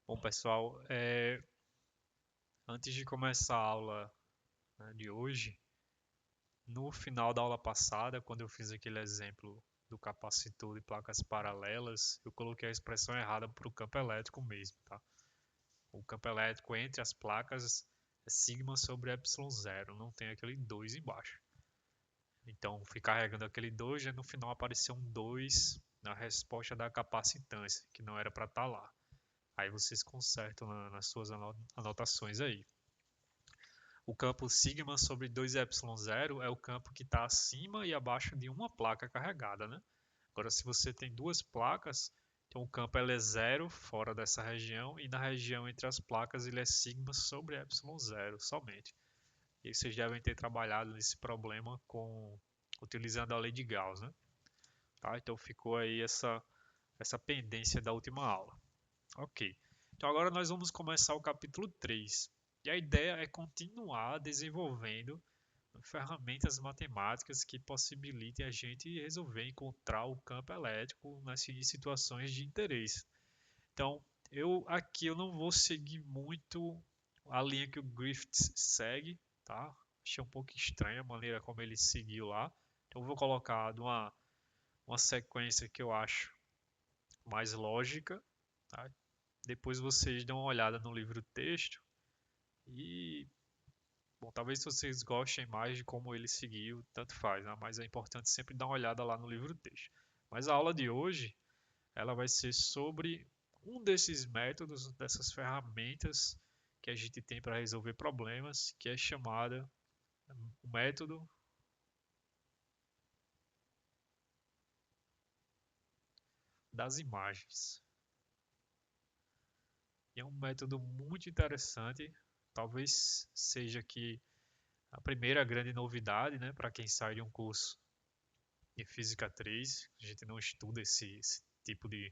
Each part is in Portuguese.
Bom, pessoal, antes de começar a aula, né, de hoje, no final da aula passada, quando eu fiz aquele exemplo do capacitor de placas paralelas, eu coloquei a expressão errada para o campo elétrico mesmo, tá? O campo elétrico entre as placas é sigma sobre epsilon zero, não tem aquele 2 embaixo. Então, fui carregando aquele 2 e no final apareceu um 2 na resposta da capacitância, que não era para estar lá. Aí vocês consertam nas suas anotações aí. O campo sigma sobre 2 epsilon zero é o campo que está acima e abaixo de uma placa carregada, né? Agora, se você tem duas placas, então o campo ele é zero fora dessa região e na região entre as placas ele é sigma sobre epsilon zero somente. E vocês devem ter trabalhado nesse problema utilizando a lei de Gauss, né? Tá? Então ficou aí essa pendência da última aula. Ok. Então agora nós vamos começar o capítulo 3. E a ideia é continuar desenvolvendo ferramentas matemáticas que possibilitem a gente resolver encontrar o campo elétrico nas situações de interesse. Então, eu não vou seguir muito a linha que o Griffiths segue, tá? Achei um pouco estranha a maneira como ele seguiu lá. Então, eu vou colocar uma sequência que eu acho mais lógica, tá? Depois vocês dão uma olhada no livro-texto e, bom, talvez vocês gostem mais de como ele seguiu, tanto faz, né? Mas é importante sempre dar uma olhada lá no livro-texto. Mas a aula de hoje, ela vai ser sobre um desses métodos, dessas ferramentas que a gente tem para resolver problemas, que é chamada o método das imagens. E é um método muito interessante, talvez seja que a primeira grande novidade, né, para quem sai de um curso de Física 3, a gente não estuda esse tipo de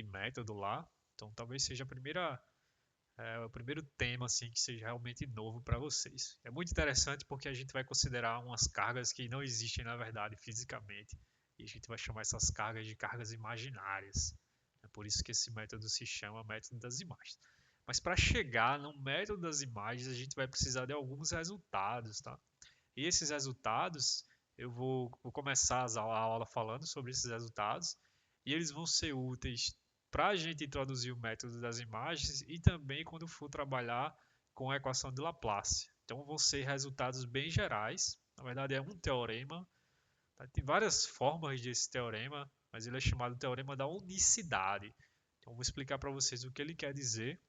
método lá, então talvez seja o primeiro tema assim que seja realmente novo para vocês. É muito interessante porque a gente vai considerar umas cargas que não existem na verdade fisicamente e a gente vai chamar essas cargas de cargas imaginárias. É por isso que esse método se chama método das imagens. Mas para chegar no método das imagens, a gente vai precisar de alguns resultados, tá? E esses resultados, eu vou começar a aula falando sobre esses resultados e eles vão ser úteis para a gente introduzir o método das imagens e também quando for trabalhar com a equação de Laplace. Então vão ser resultados bem gerais. Na verdade é um teorema. Tá? Tem várias formas desse teorema, mas ele é chamado teorema da unicidade. Então eu vou explicar para vocês o que ele quer dizer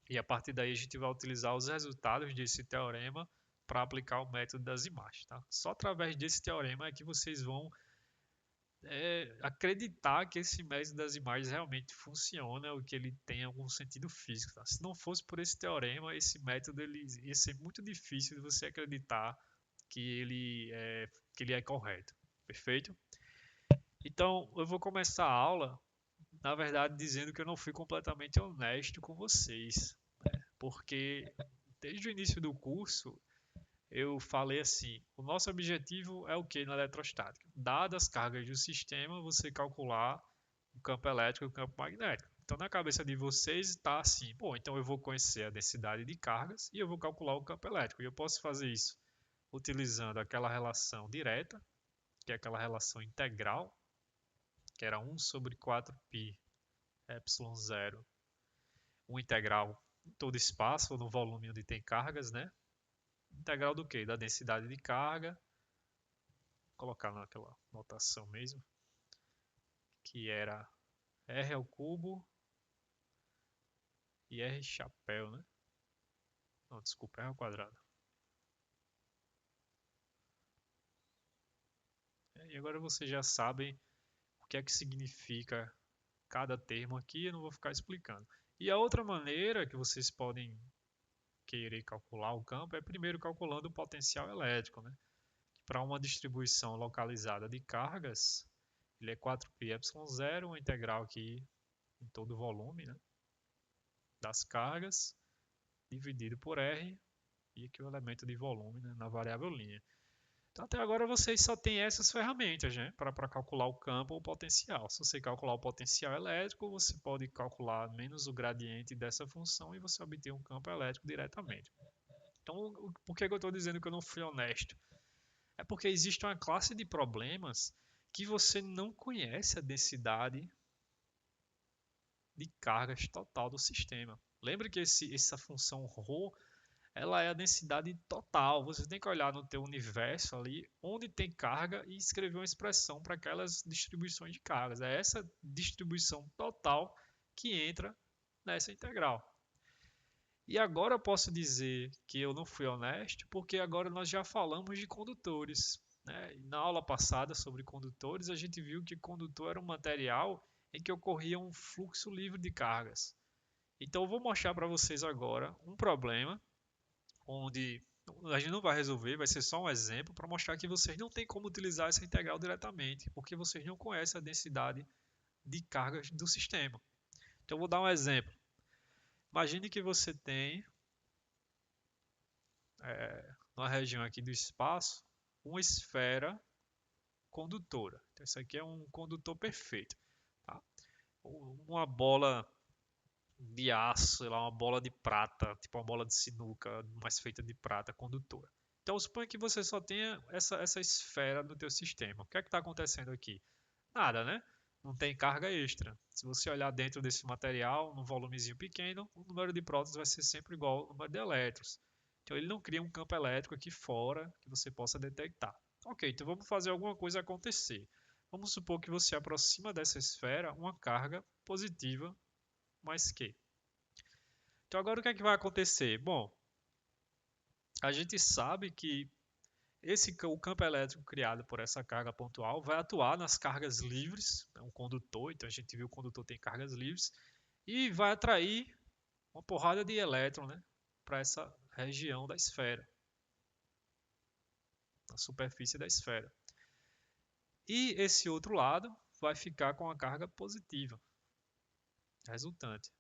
e a partir daí a gente vai utilizar os resultados desse teorema para aplicar o método das imagens. Tá? Só através desse teorema é que vocês vão acreditar que esse método das imagens realmente funciona ou que ele tem algum sentido físico. Tá? Se não fosse por esse teorema, esse método ele ia ser muito difícil de você acreditar que ele é correto. Perfeito? Então, eu vou começar a aula, na verdade, dizendo que eu não fui completamente honesto com vocês, porque desde o início do curso eu falei assim: o nosso objetivo é o que na eletrostática? Dadas as cargas do sistema, você calcular o campo elétrico e o campo magnético. Então, na cabeça de vocês está assim: bom, então eu vou conhecer a densidade de cargas e eu vou calcular o campo elétrico. E eu posso fazer isso utilizando aquela relação direta, que é aquela relação integral, que era 1 sobre 4π epsilon zero, uma integral em todo espaço ou no volume onde tem cargas, né? Integral do quê? Da densidade de carga, colocar naquela notação mesmo, que era R ao cubo e R chapéu, né? Não, desculpa, R ao quadrado. E agora vocês já sabem o que é que significa cada termo aqui, eu não vou ficar explicando. E a outra maneira que vocês podem querer calcular o campo é primeiro calculando o potencial elétrico, né? Para uma distribuição localizada de cargas, ele é 4π epsilon zero, uma integral aqui em todo o volume, né, das cargas, dividido por R, e aqui o elemento de volume, né, na variável linha. Então, até agora vocês só têm essas ferramentas, né, para calcular o campo ou o potencial. Se você calcular o potencial elétrico, você pode calcular menos o gradiente dessa função e você obter um campo elétrico diretamente. Então, por que eu estou dizendo que eu não fui honesto? É porque existe uma classe de problemas que você não conhece a densidade de cargas total do sistema. Lembre que essa função ρ, ela é a densidade total. Você tem que olhar no teu universo ali, onde tem carga, e escrever uma expressão para aquelas distribuições de cargas. É essa distribuição total que entra nessa integral. E agora eu posso dizer que eu não fui honesto, porque agora nós já falamos de condutores, né? Na aula passada sobre condutores, a gente viu que condutor era um material em que ocorria um fluxo livre de cargas. Então eu vou mostrar para vocês agora um problema onde a gente não vai resolver, vai ser só um exemplo para mostrar que vocês não têm como utilizar essa integral diretamente, porque vocês não conhecem a densidade de cargas do sistema. Então eu vou dar um exemplo. Imagine que você tem numa região aqui do espaço uma esfera condutora. Então isso aqui é um condutor perfeito, tá? Uma bola de aço, sei lá, uma bola de prata, tipo uma bola de sinuca, mas feita de prata condutora. Então suponha que você só tenha essa esfera no teu sistema. O que é que está acontecendo aqui? Nada, né? Não tem carga extra. Se você olhar dentro desse material, num volumezinho pequeno, o número de prótons vai ser sempre igual ao número de elétrons. Então ele não cria um campo elétrico aqui fora que você possa detectar. Ok, então vamos fazer alguma coisa acontecer. Vamos supor que você aproxima dessa esfera uma carga positiva mais Q. Então agora o que é que vai acontecer? Bom, a gente sabe que o campo elétrico criado por essa carga pontual vai atuar nas cargas livres, é um condutor, então a gente viu que o condutor tem cargas livres, e vai atrair uma porrada de elétron, né, para essa região da esfera, na superfície da esfera. E esse outro lado vai ficar com a carga positiva resultante.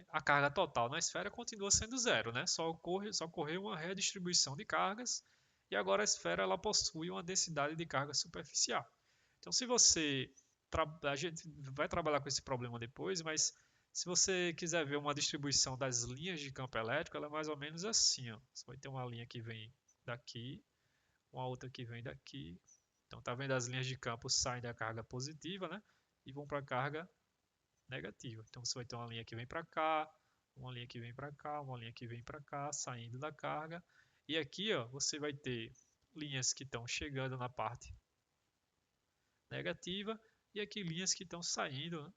A carga total na esfera continua sendo zero, né? Só ocorreu uma redistribuição de cargas e agora a esfera ela possui uma densidade de carga superficial. Então, se você a gente vai trabalhar com esse problema depois, mas se você quiser ver uma distribuição das linhas de campo elétrico, ela é mais ou menos assim, ó. Você vai ter uma linha que vem daqui, uma outra que vem daqui. Então, tá vendo as linhas de campo saem da carga positiva, né? E vão para a carga negativa. Então você vai ter uma linha que vem para cá, uma linha que vem para cá, uma linha que vem para cá, saindo da carga. E aqui, ó, você vai ter linhas que estão chegando na parte negativa e aqui linhas que estão saindo, né,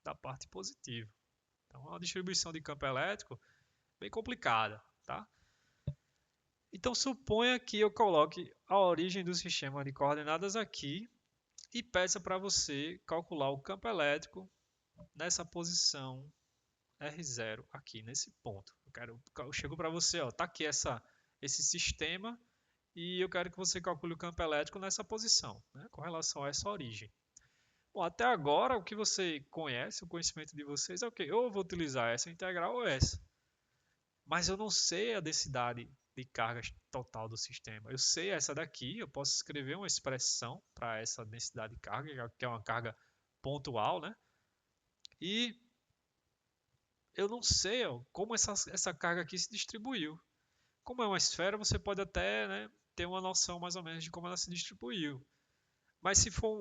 da parte positiva. Então é uma distribuição de campo elétrico bem complicada, tá? Então suponha que eu coloque a origem do sistema de coordenadas aqui e peça para você calcular o campo elétrico nessa posição R0 aqui nesse ponto. Eu chego para você, ó, tá aqui esse sistema e eu quero que você calcule o campo elétrico nessa posição, né, com relação a essa origem. Bom, até agora o que você conhece, o conhecimento de vocês é o que? Eu vou utilizar essa integral ou essa, mas eu não sei a densidade de carga total do sistema. Eu sei essa daqui, eu posso escrever uma expressão para essa densidade de carga, que é uma carga pontual, né? E eu não sei ó, como essa carga aqui se distribuiu. Como é uma esfera, você pode até, né, ter uma noção mais ou menos de como ela se distribuiu. Mas se for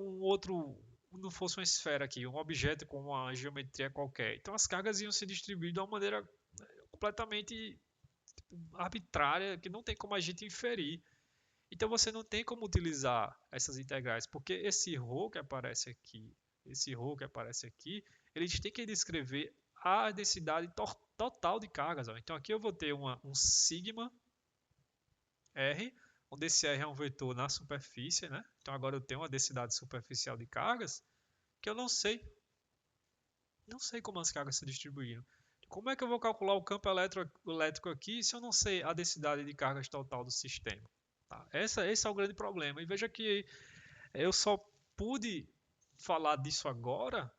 não fosse uma esfera aqui, um objeto com uma geometria qualquer, então as cargas iam se distribuir de uma maneira completamente arbitrária, que não tem como a gente inferir. Então você não tem como utilizar essas integrais, porque esse ρ que aparece aqui, esse ρ que aparece aqui, eles têm que descrever a densidade total de cargas. Ó. Então aqui eu vou ter um sigma R, onde esse R é um vetor na superfície, né? Então agora eu tenho uma densidade superficial de cargas que eu não sei. Não sei como as cargas se distribuíram. Como é que eu vou calcular o campo elétrico aqui se eu não sei a densidade de cargas total do sistema? Tá? Esse é o grande problema. E veja que eu só pude falar disso agora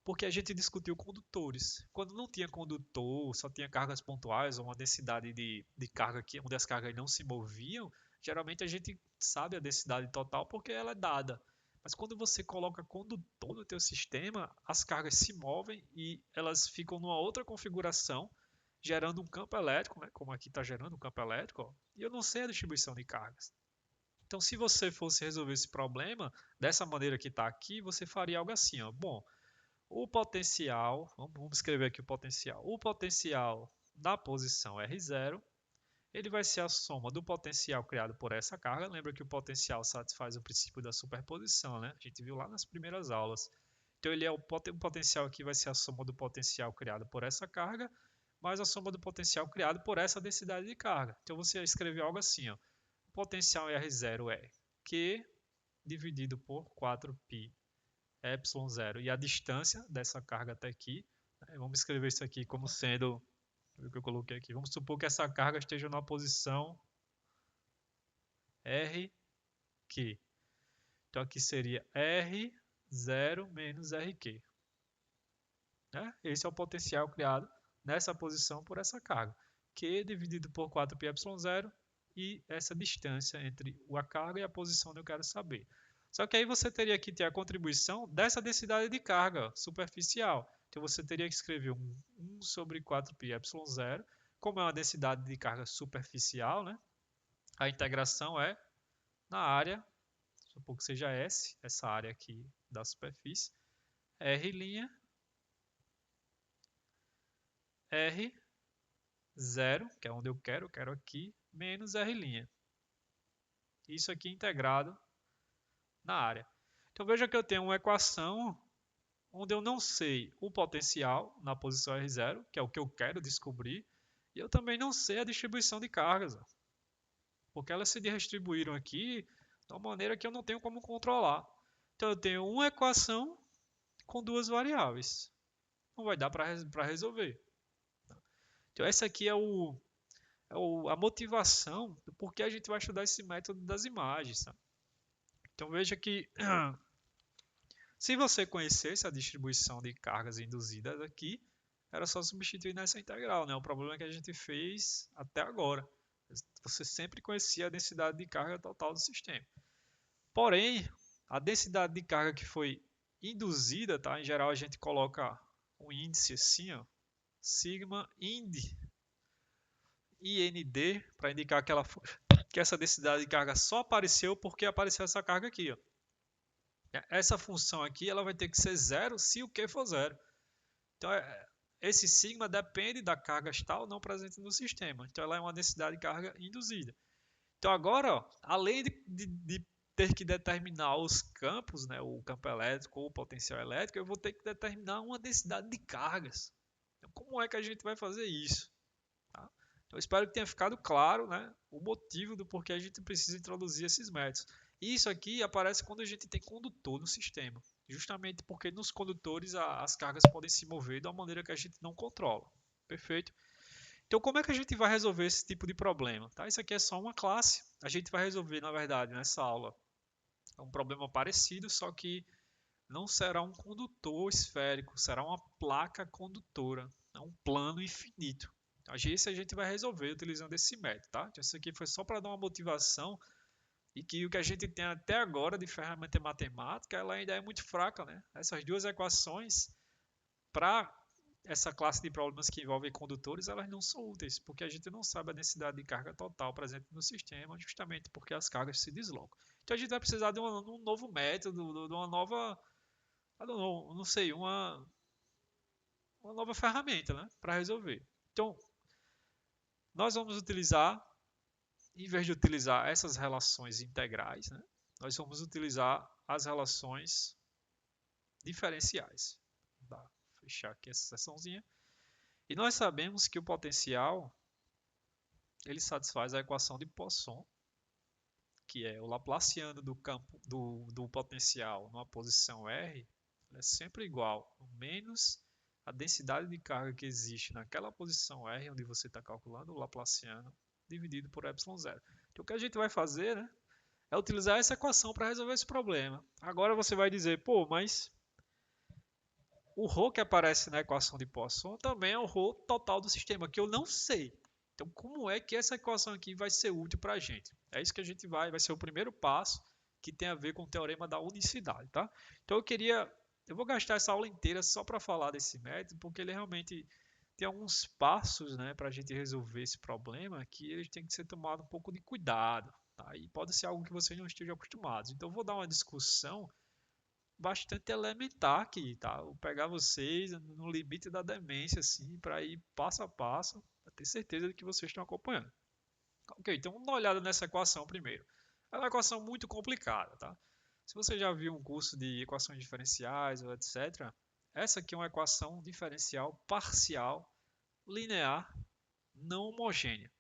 Porque a gente discutiu condutores. Quando não tinha condutor, só tinha cargas pontuais ou uma densidade de carga onde as cargas não se moviam, geralmente a gente sabe a densidade total porque ela é dada. Mas quando você coloca condutor no teu sistema, as cargas se movem e elas ficam numa outra configuração, gerando um campo elétrico, né? Como aqui está gerando um campo elétrico, ó, e eu não sei a distribuição de cargas. Então, se você fosse resolver esse problema dessa maneira que está aqui, você faria algo assim, ó. Bom, o potencial, vamos escrever aqui o potencial. O potencial da posição R0, ele vai ser a soma do potencial criado por essa carga. Lembra que o potencial satisfaz o princípio da superposição, né? A gente viu lá nas primeiras aulas. Então, o potencial aqui vai ser a soma do potencial criado por essa carga, mais a soma do potencial criado por essa densidade de carga. Então, você escreveu algo assim, ó. O potencial R0 é Q dividido por 4π ε0 e a distância dessa carga até aqui. Vamos escrever isso aqui como sendo o que eu coloquei aqui. Vamos supor que essa carga esteja na posição RQ. Então aqui seria R0 menos RQ. Né? Esse é o potencial criado nessa posição por essa carga. Q dividido por 4πε0 e essa distância entre a carga e a posição que eu quero saber. Só que aí você teria que ter a contribuição dessa densidade de carga superficial. Então você teria que escrever 1 sobre 4πε0, como é uma densidade de carga superficial, né? A integração é na área, supor que seja S, essa área aqui da superfície, R', R0, que é onde eu quero aqui, menos R'. Isso aqui integrado na área. Então veja que eu tenho uma equação onde eu não sei o potencial na posição R0, que é o que eu quero descobrir, e eu também não sei a distribuição de cargas, porque elas se distribuíram aqui de uma maneira que eu não tenho como controlar. Então eu tenho uma equação com duas variáveis. Não vai dar para resolver. Então essa aqui é a motivação do porquê a gente vai estudar esse método das imagens. Tá? Então veja que se você conhecesse a distribuição de cargas induzidas aqui, era só substituir nessa integral, né? O problema é que a gente fez até agora. Você sempre conhecia a densidade de carga total do sistema. Porém, a densidade de carga que foi induzida, tá? Em geral a gente coloca um índice assim, ó, sigma ind, IND, para indicar que essa densidade de carga só apareceu porque apareceu essa carga aqui, ó. Essa função aqui ela vai ter que ser zero se o Q for zero. Então, esse sigma depende da carga estar ou não presente no sistema. Então, ela é uma densidade de carga induzida. Então, agora, ó, além de ter que determinar os campos, né, o campo elétrico ou o potencial elétrico, eu vou ter que determinar uma densidade de cargas. Então, como é que a gente vai fazer isso? Tá? Então, espero que tenha ficado claro, né, o motivo do porquê a gente precisa introduzir esses métodos. Isso aqui aparece quando a gente tem condutor no sistema, justamente porque nos condutores as cargas podem se mover de uma maneira que a gente não controla. Perfeito? Então, como é que a gente vai resolver esse tipo de problema? Tá? Isso aqui é só uma classe. A gente vai resolver, na verdade, nessa aula, um problema parecido, só que não será um condutor esférico, será uma placa condutora, um plano infinito. Então, esse a gente vai resolver utilizando esse método. Tá? Então, isso aqui foi só para dar uma motivação e que o que a gente tem até agora de ferramenta matemática, ela ainda é muito fraca, né? Essas duas equações, para essa classe de problemas que envolvem condutores, elas não são úteis, porque a gente não sabe a densidade de carga total presente no sistema, justamente porque as cargas se deslocam. Então a gente vai precisar de um novo método, de uma nova, não sei, uma nova ferramenta, né, para resolver. Então, nós vamos utilizar, em vez de utilizar essas relações integrais, né, nós vamos utilizar as relações diferenciais. Vou fechar aqui essa seçãozinha. E nós sabemos que o potencial ele satisfaz a equação de Poisson, que é o laplaciano do campo do potencial numa posição R, é sempre igual a menos a densidade de carga que existe naquela posição R, onde você está calculando o laplaciano, dividido por ε0. Então, o que a gente vai fazer, né, é utilizar essa equação para resolver esse problema. Agora você vai dizer, pô, mas o ρ que aparece na equação de Poisson também é o ρ total do sistema, que eu não sei. Então, como é que essa equação aqui vai ser útil para a gente? É isso que a gente vai ser o primeiro passo que tem a ver com o teorema da unicidade, tá? Então, eu vou gastar essa aula inteira só para falar desse método, porque ele realmente tem alguns passos, né, para a gente resolver esse problema que eles têm que ser tomado um pouco de cuidado, tá? E pode ser algo que vocês não estejam acostumados. Então, eu vou dar uma discussão bastante elementar aqui, tá? Vou pegar vocês no limite da demência, assim, para ir passo a passo, para ter certeza de que vocês estão acompanhando. Ok, então vamos dar uma olhada nessa equação primeiro. É uma equação muito complicada, tá? Se você já viu um curso de equações diferenciais ou etc., essa aqui é uma equação diferencial parcial, linear, não homogênea.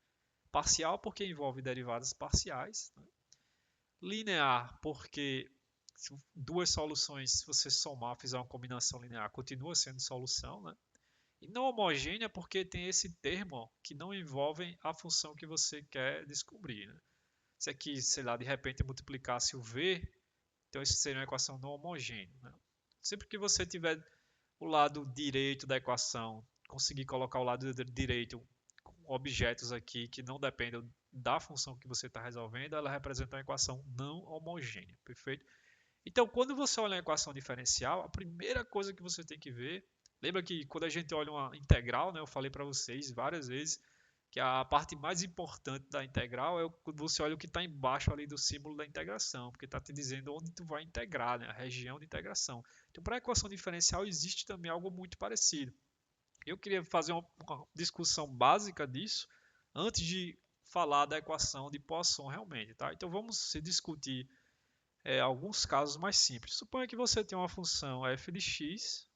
Parcial porque envolve derivadas parciais, né? Linear porque duas soluções, se você somar, fizer uma combinação linear, continua sendo solução, né? E não homogênea porque tem esse termo que não envolve a função que você quer descobrir, né? Se aqui, sei lá, de repente multiplicasse o v, então isso seria uma equação não homogênea, né? Sempre que você tiver o lado direito da equação, conseguir colocar o lado direito com objetos aqui que não dependem da função que você está resolvendo, ela representa uma equação não homogênea, perfeito? Então, quando você olha a equação diferencial, a primeira coisa que você tem que ver, lembra que quando a gente olha uma integral, né, eu falei para vocês várias vezes que a parte mais importante da integral é quando você olha o que está embaixo ali do símbolo da integração, porque está te dizendo onde tu vai integrar, né, a região de integração. Então, para a equação diferencial existe também algo muito parecido. Eu queria fazer uma discussão básica disso antes de falar da equação de Poisson realmente, tá? Então vamos se discutir alguns casos mais simples. Suponha que você tem uma função f de x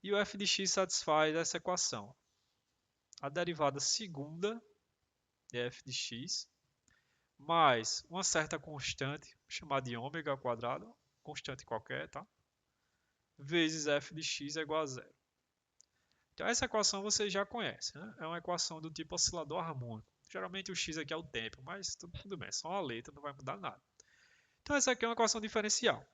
e o f de x satisfaz essa equação. A derivada segunda de f de x mais uma certa constante, chamada de ômega ao quadrado, constante qualquer, tá? Vezes f de x é igual a zero. Então essa equação você já conhece, né? É uma equação do tipo oscilador harmônico. Geralmente o x aqui é o tempo, mas tudo bem, é só uma letra, não vai mudar nada. Então essa aqui é uma equação diferencial.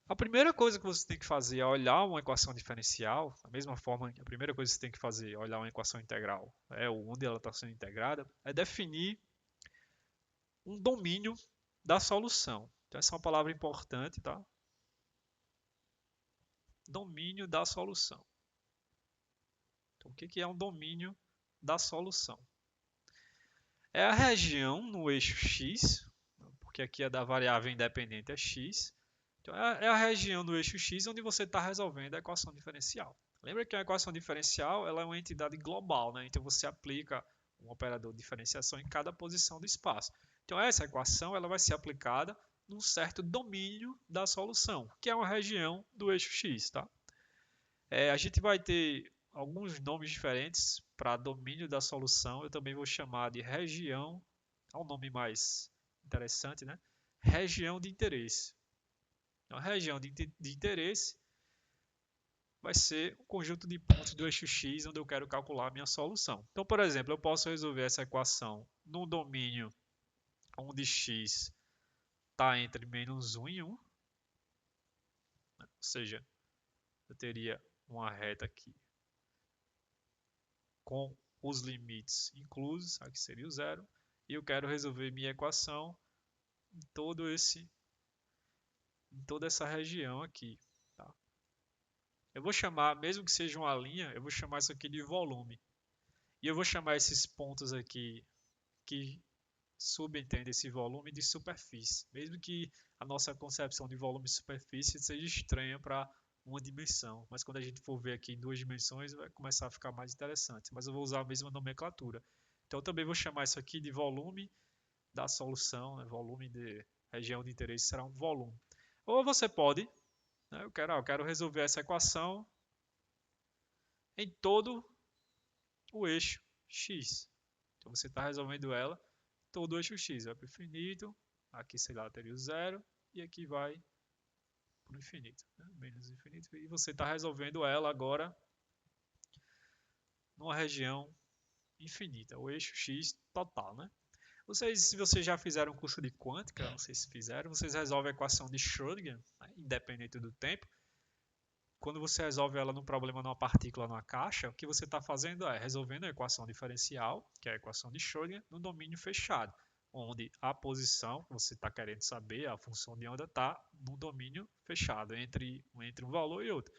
A primeira coisa que você tem que fazer é olhar uma equação diferencial, da mesma forma que a primeira coisa que você tem que fazer é olhar uma equação integral, onde ela está sendo integrada, é definir um domínio da solução. Então essa é uma palavra importante, tá? Domínio da solução. Então, o que é um domínio da solução? É a região no eixo x, porque aqui é da variável independente é x. Então, é a região do eixo x onde você está resolvendo a equação diferencial. Lembra que a equação diferencial ela é uma entidade global, né? Então você aplica um operador de diferenciação em cada posição do espaço. Então essa equação ela vai ser aplicada num certo domínio da solução, que é uma região do eixo x, tá? A gente vai ter alguns nomes diferentes para domínio da solução. Eu também vou chamar de região, é um nome mais interessante, né? Região de interesse. Então, a região de interesse vai ser o conjunto de pontos do eixo x onde eu quero calcular a minha solução. Então, por exemplo, eu posso resolver essa equação num domínio onde x está entre -1 e 1, né? Ou seja, eu teria uma reta aqui com os limites inclusos, aqui seria o zero, e eu quero resolver minha equação em toda essa região aqui. Tá? Eu vou chamar, mesmo que seja uma linha, eu vou chamar isso aqui de volume. E eu vou chamar esses pontos aqui que subentendem esse volume de superfície. Mesmo que a nossa concepção de volume e superfície seja estranha para uma dimensão. Mas quando a gente for ver aqui em duas dimensões, vai começar a ficar mais interessante. Mas eu vou usar a mesma nomenclatura. Então eu também vou chamar isso aqui de volume da solução, né? Volume de região de interesse será um volume. Ou você pode, né? Eu quero resolver essa equação em todo o eixo x. Então você está resolvendo ela todo o eixo x. Vai para o infinito, aqui sei lá teria o zero, e aqui vai para o infinito, né? Menos infinito. E você está resolvendo ela agora numa região infinita, o eixo x total, né? Se vocês já fizeram um curso de quântica, não sei se fizeram, vocês resolvem a equação de Schrödinger, né, independente do tempo, quando você resolve ela num problema numa partícula numa caixa, o que você está fazendo é resolvendo a equação diferencial, que é a equação de Schrödinger, no domínio fechado, onde a posição que você está querendo saber, a função de onda, está no domínio fechado, entre um valor e outro.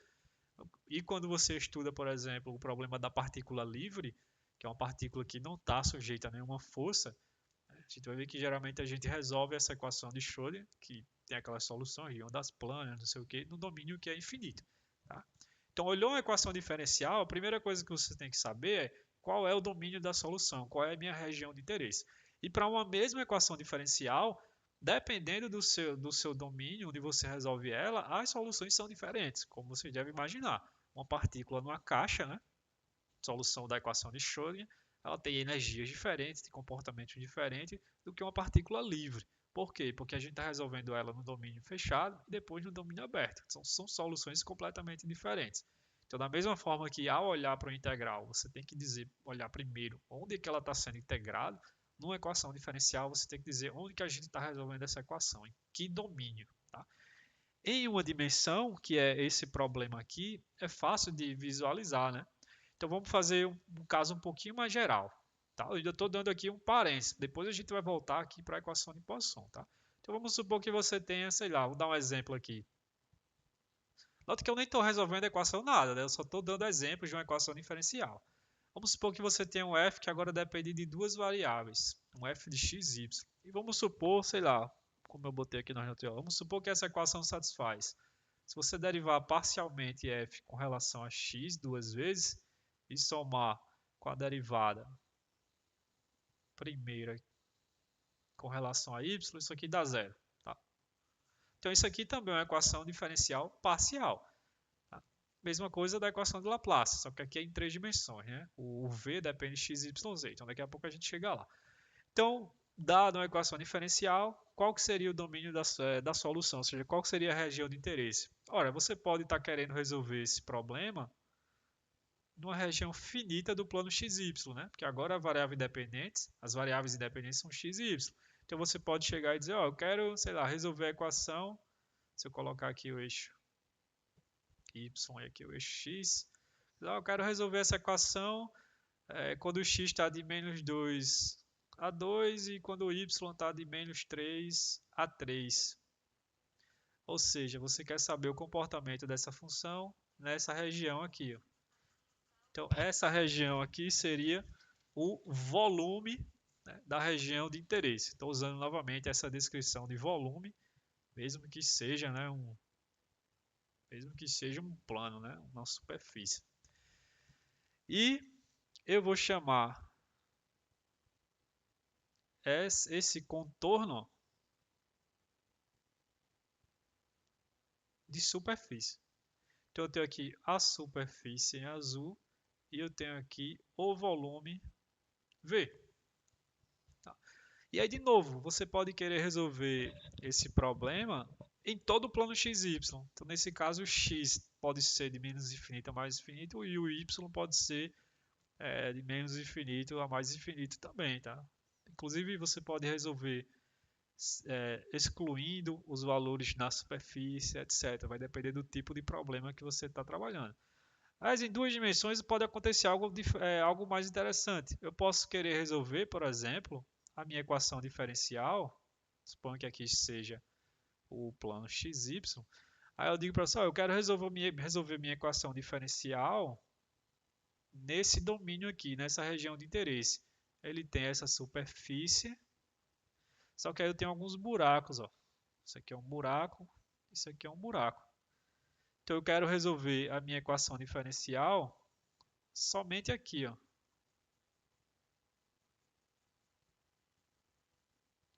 E quando você estuda, por exemplo, o problema da partícula livre, que é uma partícula que não está sujeita a nenhuma força, a gente vai ver que geralmente a gente resolve essa equação de Schrödinger, que tem aquelas soluções de ondas planas, não sei o que, no domínio que é infinito. Tá? Então, olhou uma equação diferencial, a primeira coisa que você tem que saber é qual é o domínio da solução, qual é a minha região de interesse. E para uma mesma equação diferencial, dependendo do seu domínio, onde você resolve ela, as soluções são diferentes, como você deve imaginar. Uma partícula numa caixa, né? Solução da equação de Schrödinger, ela tem energias diferentes, de comportamentos diferentes do que uma partícula livre. Por quê? Porque a gente está resolvendo ela no domínio fechado e depois no domínio aberto. São soluções completamente diferentes. Então, da mesma forma que ao olhar para o integral, você tem que olhar primeiro onde é que ela está sendo integrada, numa equação diferencial, você tem que dizer onde que a gente está resolvendo essa equação, em que domínio. Tá? Em uma dimensão, que é esse problema aqui, é fácil de visualizar, né? Então vamos fazer um caso um pouquinho mais geral. Tá? Eu ainda estou dando aqui um parênteses. Depois a gente vai voltar aqui para a equação de Poisson. Tá? Então vamos supor que você tenha, sei lá, vou dar um exemplo aqui. Note que eu nem estou resolvendo a equação nada, né? Eu só estou dando exemplos de uma equação diferencial. Vamos supor que você tenha um f que agora depende de duas variáveis, um f de x e y. E vamos supor, sei lá, como eu botei aqui na teoria, vamos supor que essa equação satisfaz. Se você derivar parcialmente f com relação a x duas vezes e somar com a derivada primeira com relação a y, isso aqui dá zero. Tá? Então isso aqui também é uma equação diferencial parcial. Tá? Mesma coisa da equação de Laplace, só que aqui é em três dimensões. Né? O v depende de x, y, z. Então daqui a pouco a gente chega lá. Então, dada uma equação diferencial, qual que seria o domínio da solução? Ou seja, qual que seria a região de interesse? Ora, você pode estar querendo resolver esse problema numa região finita do plano xy, né? Porque agora a variável independente, as variáveis independentes são x e y. Então você pode chegar e dizer, ó, eu quero, sei lá, resolver a equação, se eu colocar aqui o eixo y e aqui o eixo x, eu quero resolver essa equação quando o x está de menos 2 a 2 e quando o y está de menos 3 a 3. Ou seja, você quer saber o comportamento dessa função nessa região aqui. Ó. Então, essa região aqui seria o volume, né, da região de interesse. Estou usando novamente essa descrição de volume, mesmo que seja, né, um plano, né, uma superfície. E eu vou chamar esse contorno de superfície. Então eu tenho aqui a superfície em azul e eu tenho aqui o volume V. Tá? E aí, de novo, você pode querer resolver esse problema em todo o plano XY. Então, nesse caso, o x pode ser de menos infinito a mais infinito e o y pode ser de menos infinito a mais infinito também. Tá? Inclusive, você pode resolver excluindo os valores na superfície, etc. Vai depender do tipo de problema que você está trabalhando. Mas em duas dimensões pode acontecer algo mais interessante. Eu posso querer resolver, por exemplo, a minha equação diferencial, suponho que aqui seja o plano xy. Aí eu digo para você, eu quero resolver minha equação diferencial nesse domínio aqui, nessa região de interesse. Ele tem essa superfície, só que aí eu tenho alguns buracos. Ó. Isso aqui é um buraco, isso aqui é um buraco. Então eu quero resolver a minha equação diferencial somente aqui, ó.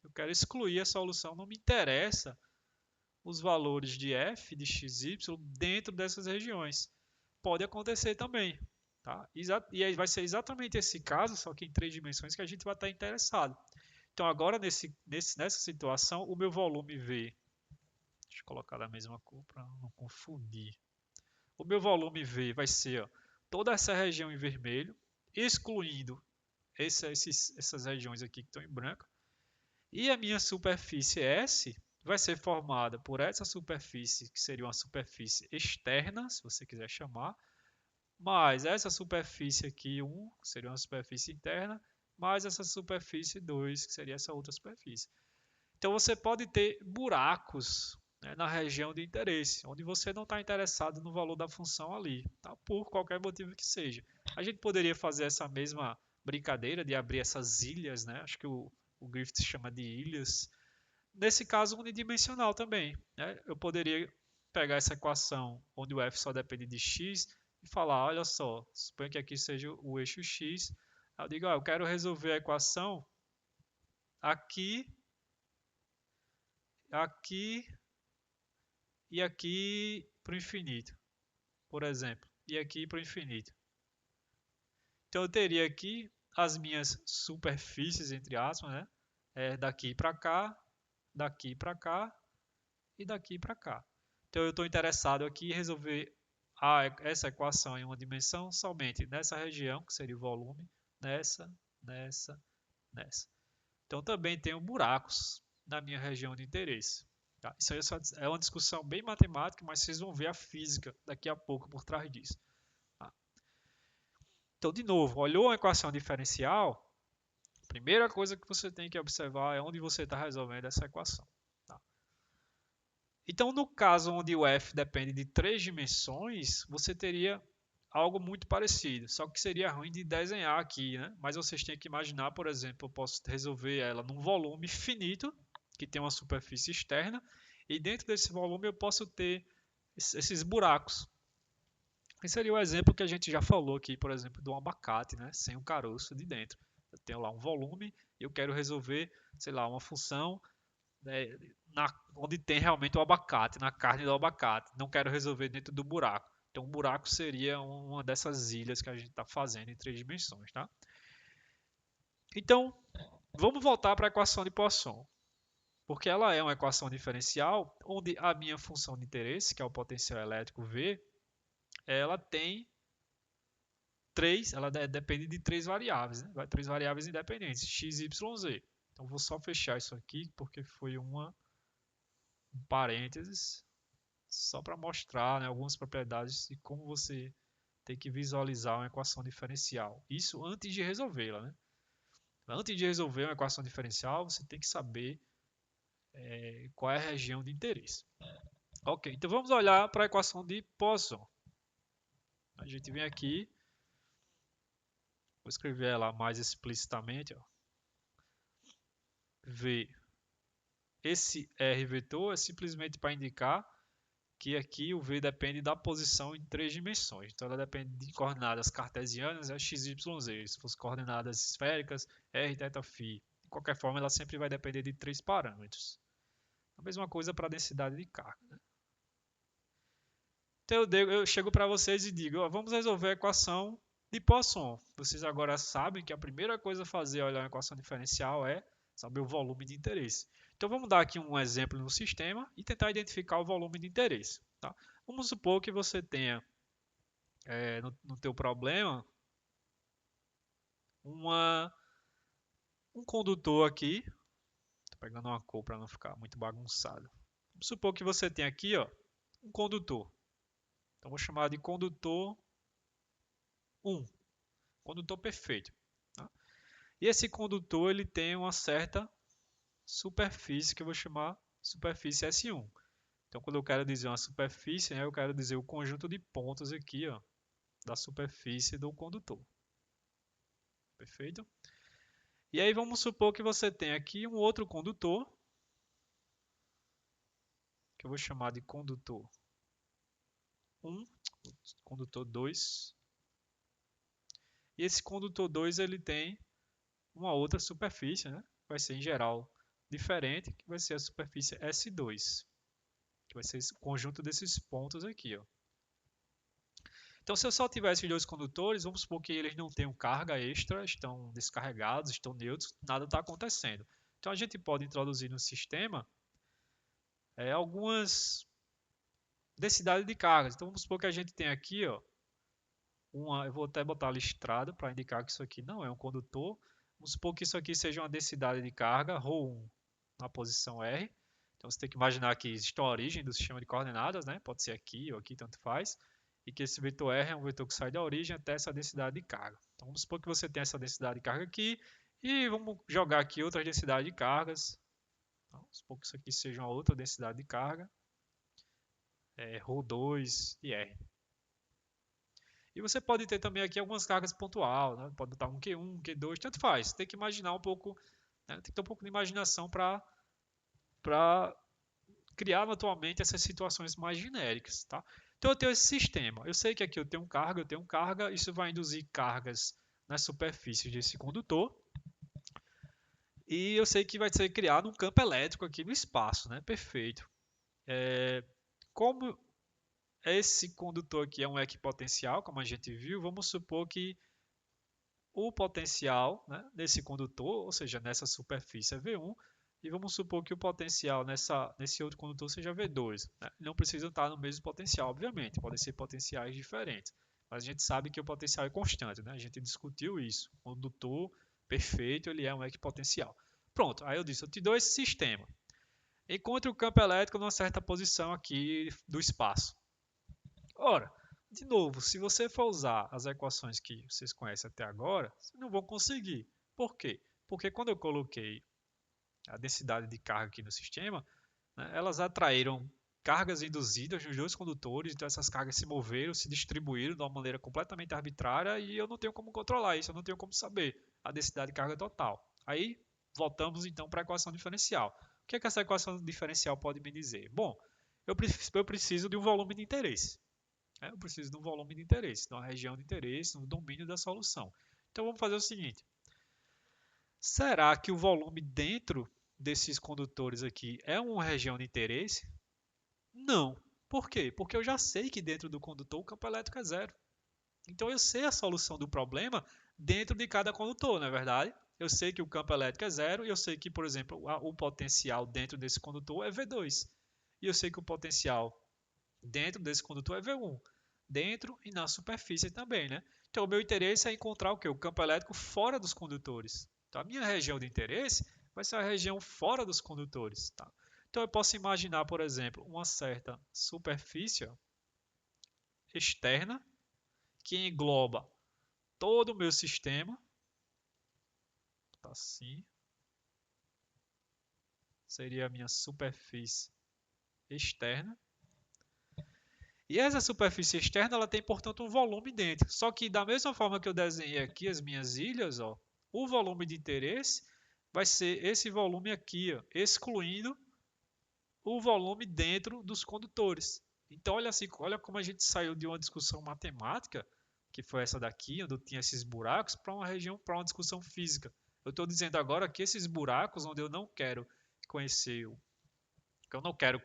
Eu quero excluir a solução, não me interessa os valores de f, de x, y dentro dessas regiões. Pode acontecer também. Tá? E aí vai ser exatamente esse caso, só que em três dimensões, que a gente vai estar interessado. Então agora, nessa situação, o meu volume V, deixa eu colocar da mesma cor para não confundir. O meu volume V vai ser toda essa região em vermelho, excluindo essas regiões aqui que estão em branco. E a minha superfície S, vai ser formada por essa superfície, que seria uma superfície externa, se você quiser chamar, mais essa superfície aqui 1, que seria uma superfície interna, mais essa superfície 2, que seria essa outra superfície. Então você pode ter buracos, né, na região de interesse, onde você não está interessado no valor da função ali, tá? Por qualquer motivo que seja. A gente poderia fazer essa mesma brincadeira de abrir essas ilhas, né? Acho que o Griffith chama de ilhas. Nesse caso, unidimensional também, né? Eu poderia pegar essa equação onde o f só depende de x e falar, olha só, suponha que aqui seja o eixo x. Eu digo, eu quero resolver a equação aqui, aqui e aqui para o infinito, por exemplo, e aqui para o infinito. Então eu teria aqui as minhas superfícies, entre aspas, né? Daqui para cá, daqui para cá e daqui para cá. Então eu estou interessado aqui em resolver essa equação em uma dimensão somente nessa região, que seria o volume, nessa, nessa, nessa. Então também tenho buracos na minha região de interesse. Tá? Isso aí é uma discussão bem matemática, mas vocês vão ver a física daqui a pouco por trás disso. Tá? Então, de novo, olhou uma equação diferencial, a primeira coisa que você tem que observar é onde você está resolvendo essa equação. Tá? Então, no caso onde o f depende de 3 dimensões, você teria algo muito parecido, só que seria ruim de desenhar aqui, né? Mas vocês têm que imaginar, por exemplo, eu posso resolver ela num volume finito, que tem uma superfície externa, e dentro desse volume eu posso ter esses buracos. Esse seria o exemplo que a gente já falou aqui, por exemplo, do abacate, né? Sem o caroço de dentro. Eu tenho lá um volume e eu quero resolver, sei lá, uma função, né, onde tem realmente o abacate, na carne do abacate. Não quero resolver dentro do buraco. Então, o buraco seria uma dessas ilhas que a gente está fazendo em 3 dimensões. Tá? Então, vamos voltar para a equação de Poisson. Porque ela é uma equação diferencial, onde a minha função de interesse, que é o potencial elétrico V, ela tem ela depende de 3 variáveis, né? 3 variáveis independentes, x, y, z. Então, vou só fechar isso aqui, porque foi um parênteses, só para mostrar, né, algumas propriedades de como você tem que visualizar uma equação diferencial. Isso antes de resolvê-la. Né? Antes de resolver uma equação diferencial, você tem que saber qual é a região de interesse. Ok, então vamos olhar para a equação de Poisson. A gente vem aqui, vou escrever ela mais explicitamente. Ó. V. Esse R vetor é simplesmente para indicar que aqui o V depende da posição em 3 dimensões. Então ela depende de coordenadas cartesianas, x, y, z. Se fosse coordenadas esféricas, r, θ, φ. De qualquer forma, ela sempre vai depender de 3 parâmetros. A mesma coisa para a densidade de carga. Né? Então eu chego para vocês e digo, ó, vamos resolver a equação de Poisson. Vocês agora sabem que a primeira coisa a fazer ao olhar a equação diferencial é saber o volume de interesse. Então vamos dar aqui um exemplo no sistema e tentar identificar o volume de interesse. Tá? Vamos supor que você tenha no teu problema um condutor aqui. Estou pegando uma cor para não ficar muito bagunçado. Vamos supor que você tem aqui ó, um condutor. Então vou chamar de condutor 1. Condutor perfeito. Tá? E esse condutor ele tem uma certa superfície que eu vou chamar superfície S1. Então, quando eu quero dizer uma superfície, né, eu quero dizer o conjunto de pontos aqui ó, da superfície do condutor. Perfeito? E aí vamos supor que você tem aqui um outro condutor, que eu vou chamar de condutor 1, condutor 2. E esse condutor 2 ele tem uma outra superfície, né? Vai ser em geral diferente, que vai ser a superfície S2, que vai ser esse conjunto desses pontos aqui. Ó. Então, se eu só tivesse dois condutores, vamos supor que eles não tenham carga extra, estão descarregados, estão neutros, nada está acontecendo. Então, a gente pode introduzir no sistema algumas densidades de cargas. Então, vamos supor que a gente tem aqui, ó, eu vou até botar listrado para indicar que isso aqui não é um condutor. Vamos supor que isso aqui seja uma densidade de carga, ρ1 na posição R. Então você tem que imaginar que existe uma origem do sistema de coordenadas, né? Pode ser aqui ou aqui, tanto faz. E que esse vetor R é um vetor que sai da origem até essa densidade de carga. Então vamos supor que você tem essa densidade de carga aqui. E vamos jogar aqui outras densidades de cargas. Então, vamos supor que isso aqui seja uma outra densidade de carga. ρ2 e R. E você pode ter também aqui algumas cargas pontual, né? Pode botar um Q1, um Q2, tanto faz. Tem que imaginar um pouco, né? Tem que ter um pouco de imaginação para criar na tua mente essas situações mais genéricas, tá? Então eu tenho esse sistema. Eu sei que aqui eu tenho carga, isso vai induzir cargas na superfície desse condutor. E eu sei que vai ser criado um campo elétrico aqui no espaço, né? Perfeito. Como esse condutor aqui é um equipotencial, como a gente viu, vamos supor que o potencial, né, nesse condutor, ou seja, nessa superfície é V1, e vamos supor que o potencial nesse outro condutor seja V2. Né? Não precisa estar no mesmo potencial, obviamente, podem ser potenciais diferentes, mas a gente sabe que o potencial é constante, né? A gente discutiu isso. O condutor perfeito, ele é um equipotencial. Pronto, aí eu disse, eu te dou esse sistema. Encontre o campo elétrico numa certa posição aqui do espaço. Ora, de novo, se você for usar as equações que vocês conhecem até agora, vocês não vão conseguir. Por quê? Porque quando eu coloquei a densidade de carga aqui no sistema, né, elas atraíram cargas induzidas nos dois condutores, então essas cargas se moveram, se distribuíram de uma maneira completamente arbitrária e eu não tenho como controlar isso, eu não tenho como saber a densidade de carga total. Aí voltamos então para a equação diferencial. O que é que essa equação diferencial pode me dizer? Bom, eu preciso de um volume de interesse. Eu preciso de um volume de interesse, de uma região de interesse, um domínio da solução. Então vamos fazer o seguinte: será que o volume dentro desses condutores aqui é uma região de interesse? Não. Por quê? Porque eu já sei que dentro do condutor o campo elétrico é zero. Então eu sei a solução do problema dentro de cada condutor, não é verdade? Eu sei que o campo elétrico é zero e eu sei que, por exemplo, o potencial dentro desse condutor é V2. E eu sei que o potencial dentro desse condutor é V1. Dentro e na superfície também, né? Então o meu interesse é encontrar o quê? O campo elétrico fora dos condutores. Então a minha região de interesse vai ser a região fora dos condutores, tá? Então eu posso imaginar, por exemplo, uma certa superfície externa que engloba todo o meu sistema, tá assim, seria a minha superfície externa. E essa superfície externa ela tem, portanto, um volume dentro. Só que da mesma forma que eu desenhei aqui as minhas ilhas, ó, o volume de interesse vai ser esse volume aqui, ó, excluindo o volume dentro dos condutores. Então, olha assim, olha como a gente saiu de uma discussão matemática, que foi essa daqui, onde eu tinha esses buracos, para uma região, para uma discussão física. Eu estou dizendo agora que esses buracos, onde eu não quero conhecer, que eu não quero,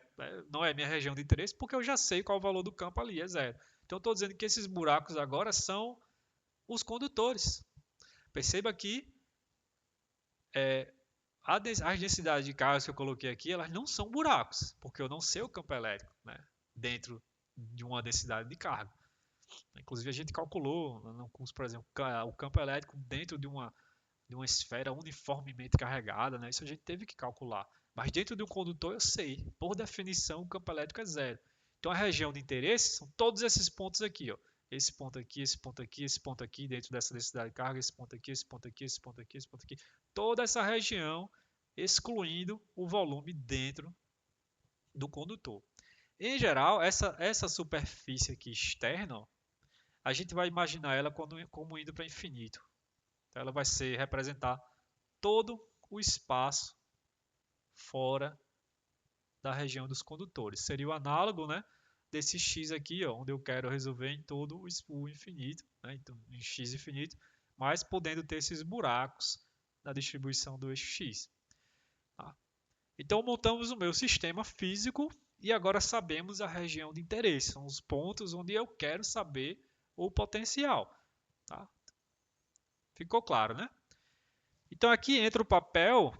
não é minha região de interesse, porque eu já sei qual é o valor do campo ali, é zero. Então, eu estou dizendo que esses buracos agora são os condutores. Perceba que as densidades de cargas que eu coloquei aqui, elas não são buracos, porque eu não sei o campo elétrico, né, dentro de uma densidade de carga. Inclusive, a gente calculou no curso, por exemplo, o campo elétrico dentro de uma esfera uniformemente carregada, né? Isso a gente teve que calcular. Mas dentro de um condutor eu sei, por definição, o campo elétrico é zero. Então a região de interesse são todos esses pontos aqui, ó. Esse ponto aqui, esse ponto aqui, esse ponto aqui, dentro dessa densidade de carga, esse ponto aqui, esse ponto aqui, esse ponto aqui, esse ponto aqui. Toda essa região, excluindo o volume dentro do condutor. Em geral, essa superfície aqui externa, ó, a gente vai imaginar ela como indo para infinito. Então, ela vai representar todo o espaço fora da região dos condutores. Seria o análogo, né, desse x aqui, ó, onde eu quero resolver em todo o infinito, né, então, em x infinito, mas podendo ter esses buracos na distribuição do eixo x. Tá? Então montamos o meu sistema físico e agora sabemos a região de interesse, são os pontos onde eu quero saber o potencial. Tá? Ficou claro, né? Então aqui entra o papel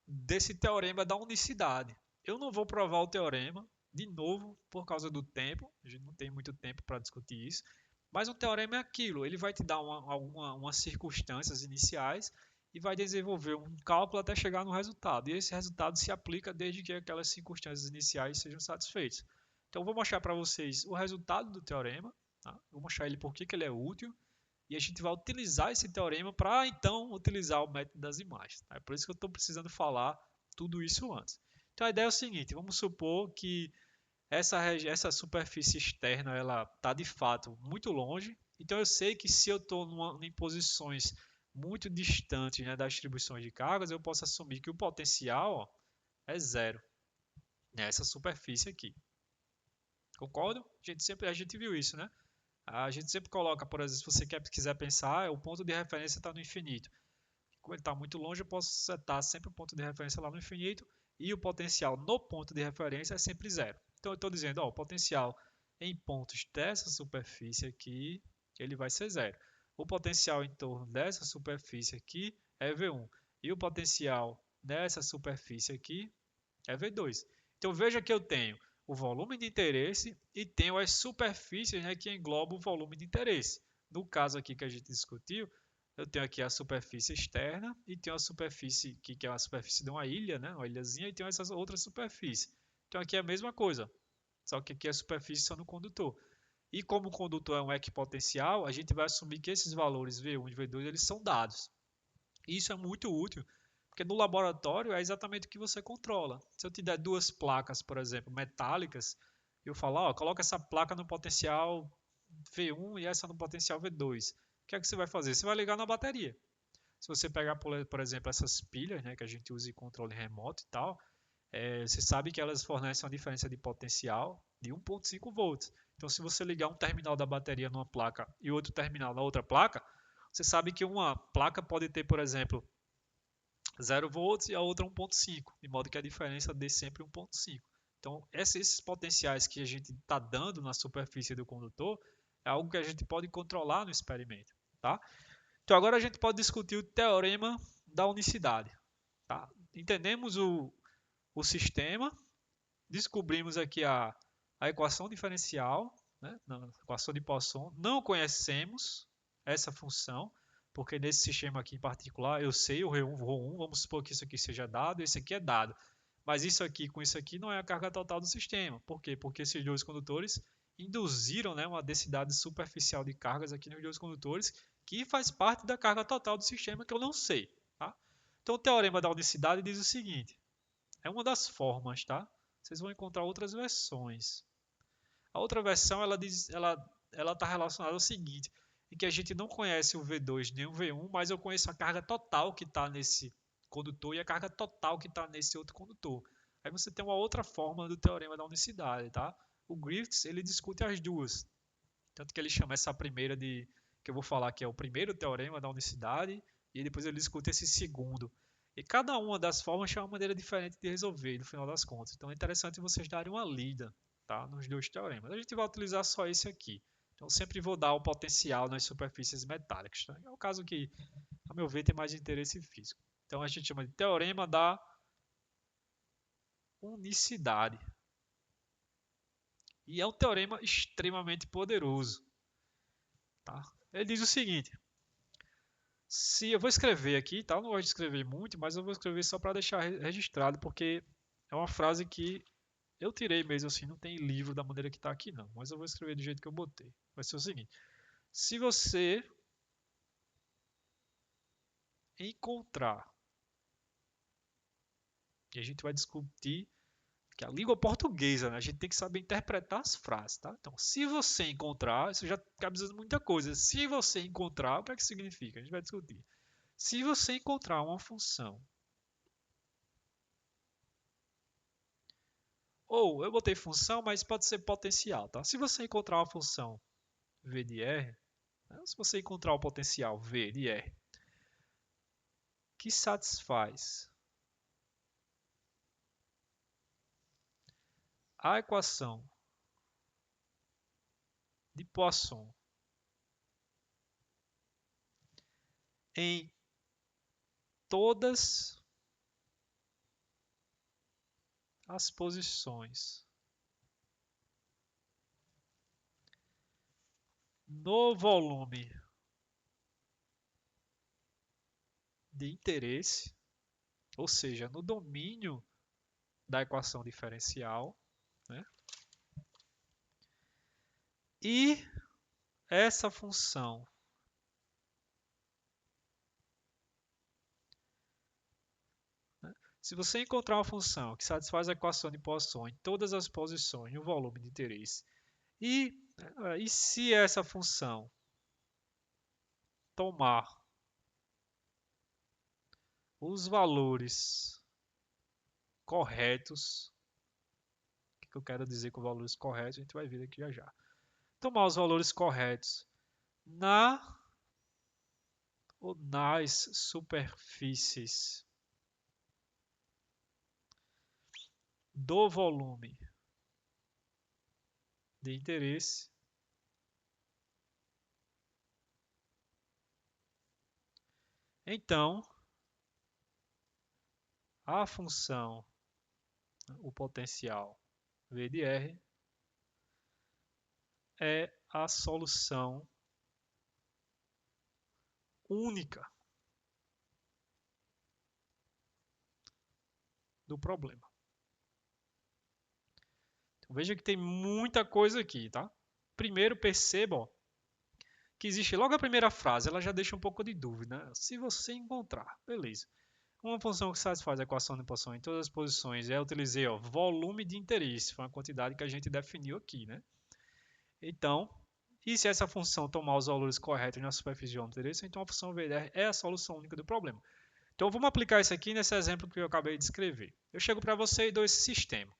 desse teorema da unicidade. Eu não vou provar o teorema, de novo, por causa do tempo, a gente não tem muito tempo para discutir isso, mas o teorema é aquilo, ele vai te dar umas circunstâncias iniciais e vai desenvolver um cálculo até chegar no resultado. E esse resultado se aplica desde que aquelas circunstâncias iniciais sejam satisfeitas. Então, eu vou mostrar para vocês o resultado do teorema, tá? Vou mostrar ele por que ele é útil, e a gente vai utilizar esse teorema para, então, utilizar o método das imagens. Tá? É por isso que eu estou precisando falar tudo isso antes. Então, a ideia é o seguinte, vamos supor que essa superfície externa ela está de fato muito longe. Então eu sei que se eu estou em posições muito distantes, né, das distribuições de cargas, eu posso assumir que o potencial, ó, é zero nessa superfície aqui. Concordo? A gente viu isso, né? A gente sempre coloca, por exemplo, se você quiser pensar, o ponto de referência está no infinito. Como ele está muito longe, eu posso setar sempre o ponto de referência lá no infinito e o potencial no ponto de referência é sempre zero. Então eu estou dizendo, ó, o potencial em pontos dessa superfície aqui, ele vai ser zero. O potencial em torno dessa superfície aqui é V1 e o potencial nessa superfície aqui é V2. Então veja que eu tenho o volume de interesse e tenho as superfícies, né, que englobam o volume de interesse. No caso aqui que a gente discutiu, eu tenho aqui a superfície externa e tenho a superfície que é a superfície de uma ilha, né, uma ilhazinha, e tenho essa outra superfície. Então aqui é a mesma coisa, só que aqui é a superfície só no condutor. E como o condutor é um equipotencial, a gente vai assumir que esses valores V1 e V2 eles são dados. E isso é muito útil, porque no laboratório é exatamente o que você controla. Se eu te der duas placas, por exemplo, metálicas, eu falo, ó, coloca essa placa no potencial V1 e essa no potencial V2. O que é que você vai fazer? Você vai ligar na bateria. Se você pegar, por exemplo, essas pilhas, né, que a gente usa em controle remoto e tal, você sabe que elas fornecem uma diferença de potencial de 1,5 volts. Então, se você ligar um terminal da bateria numa placa e outro terminal na outra placa, você sabe que uma placa pode ter, por exemplo, 0 volts e a outra 1,5, de modo que a diferença dê sempre 1,5. Então, esses potenciais que a gente está dando na superfície do condutor é algo que a gente pode controlar no experimento. Tá? Então, agora a gente pode discutir o teorema da unicidade. Tá? Entendemos o sistema, descobrimos aqui a equação diferencial, né, na equação de Poisson, não conhecemos essa função, porque nesse sistema aqui em particular eu sei o Rho1, Rho1, vamos supor que isso aqui seja dado, esse aqui é dado. Mas isso aqui com isso aqui não é a carga total do sistema. Por quê? Porque esses dois condutores induziram, né, uma densidade superficial de cargas aqui nos dois condutores, que faz parte da carga total do sistema que eu não sei. Tá? Então o teorema da unicidade diz o seguinte, é uma das formas, tá? Vocês vão encontrar outras versões. A outra versão ela está relacionada ao seguinte, em que a gente não conhece o V2 nem o V1, mas eu conheço a carga total que está nesse condutor e a carga total que está nesse outro condutor. Aí você tem uma outra forma do teorema da unicidade, tá? O Griffiths ele discute as duas, tanto que ele chama essa primeira de que eu vou falar que é o primeiro teorema da unicidade e depois ele discute esse segundo. E cada uma das formas é uma maneira diferente de resolver, no final das contas. Então é interessante vocês darem uma lida, tá, nos dois teoremas. A gente vai utilizar só esse aqui. Então eu sempre vou dar o potencial nas superfícies metálicas. Tá? É o caso que, a meu ver, tem mais interesse físico. Então a gente chama de teorema da unicidade. E é um teorema extremamente poderoso. Tá? Ele diz o seguinte: se eu vou escrever aqui, tá? Eu não gosto de escrever muito, mas eu vou escrever só para deixar registrado, porque é uma frase que eu tirei mesmo assim, não tem livro da maneira que está aqui não, mas eu vou escrever do jeito que eu botei. Vai ser o seguinte: se você encontrar, e a gente vai discutir que a língua portuguesa, né? A gente tem que saber interpretar as frases, tá? Então, se você encontrar, isso já cabe dizendo muita coisa. Se você encontrar, o que é que significa? A gente vai discutir. Se você encontrar uma função, ou eu botei função, mas pode ser potencial, tá? Se você encontrar uma função v de r, né? Se você encontrar o potencial v de r que satisfaz a equação de Poisson em todas as posições no volume de interesse, ou seja, no domínio da equação diferencial, né? E essa função se você encontrar uma função que satisfaz a equação de Poisson em todas as posições no volume de interesse, e se essa função tomar os valores corretos, o que eu quero dizer com valores corretos, a gente vai ver aqui já já. Tomar os valores corretos na ou nas superfícies do volume de interesse, então a função, o potencial V de R, é a solução única do problema. Então, veja que tem muita coisa aqui, tá? Primeiro, percebam que existe logo a primeira frase, ela já deixa um pouco de dúvida, né? Se você encontrar, beleza. Uma função que satisfaz a equação de Poisson em todas as posições, eu utilizei volume de interesse, foi uma quantidade que a gente definiu aqui, né? Então, e se essa função tomar os valores corretos na superfície de interesse, então a função VDR é a solução única do problema. Então, vamos aplicar isso aqui nesse exemplo que eu acabei de escrever. Eu chego para você e dou esse sistema.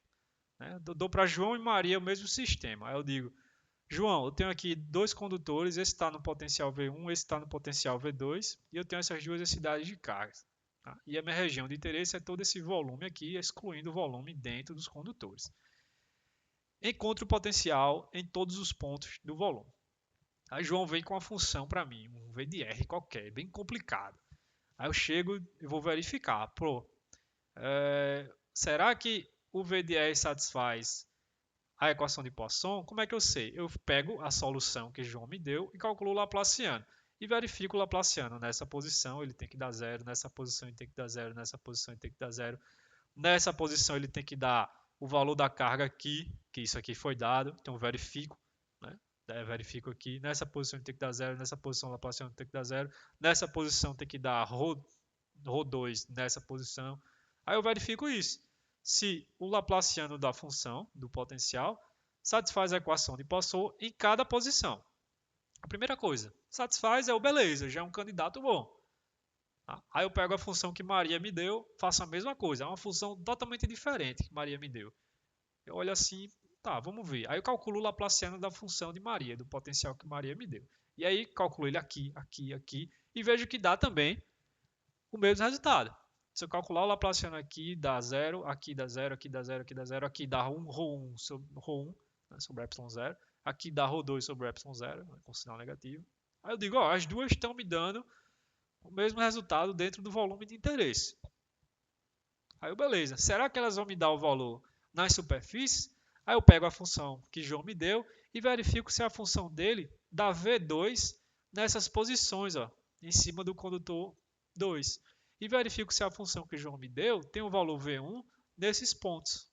Né? Dou para João e Maria o mesmo sistema. Aí eu digo, João, eu tenho aqui dois condutores, esse está no potencial V1, esse está no potencial V2, e eu tenho essas duas densidades de cargas. Tá? E a minha região de interesse é todo esse volume aqui, excluindo o volume dentro dos condutores. Encontre o potencial em todos os pontos do volume. Aí João vem com uma função para mim, um V de R qualquer, bem complicado. Aí eu chego e vou verificar. Será que o V de R satisfaz a equação de Poisson? Como é que eu sei? Eu pego a solução que João me deu e calculo o Laplaciano. E verifico o Laplaciano. Nessa posição ele tem que dar zero, nessa posição ele tem que dar zero, nessa posição ele tem que dar zero. Nessa posição ele tem que dar o valor da carga aqui, que isso aqui foi dado. Então eu verifico, né? Verifico aqui. Nessa posição ele tem que dar zero, nessa posição o Laplaciano tem que dar zero. Nessa posição tem que dar ρ2 nessa posição. Aí eu verifico isso. Se o Laplaciano da função, do potencial, satisfaz a equação de Poisson em cada posição. A primeira coisa, satisfaz beleza, já é um candidato bom. Aí eu pego a função que Maria me deu, faço a mesma coisa. É uma função totalmente diferente que Maria me deu. Eu olho assim, tá, vamos ver. Aí eu calculo o Laplaciano da função de Maria, do potencial que Maria me deu. E aí calculo ele aqui, aqui, aqui, e vejo que dá também o mesmo resultado. Se eu calcular o Laplaciano aqui, dá 0, aqui dá 0, aqui dá 0, aqui dá 0, aqui dá ρ1 sobre ρ1, né, sobre ε0, aqui dá ρ2 sobre ε0, né, com sinal negativo. Aí eu digo, ó, as duas estão me dando o mesmo resultado dentro do volume de interesse. Aí, beleza. Será que elas vão me dar o valor nas superfícies? Aí eu pego a função que João me deu e verifico se a função dele dá V2 nessas posições, ó, em cima do condutor 2. E verifico se a função que João me deu tem o valor V1 nesses pontos,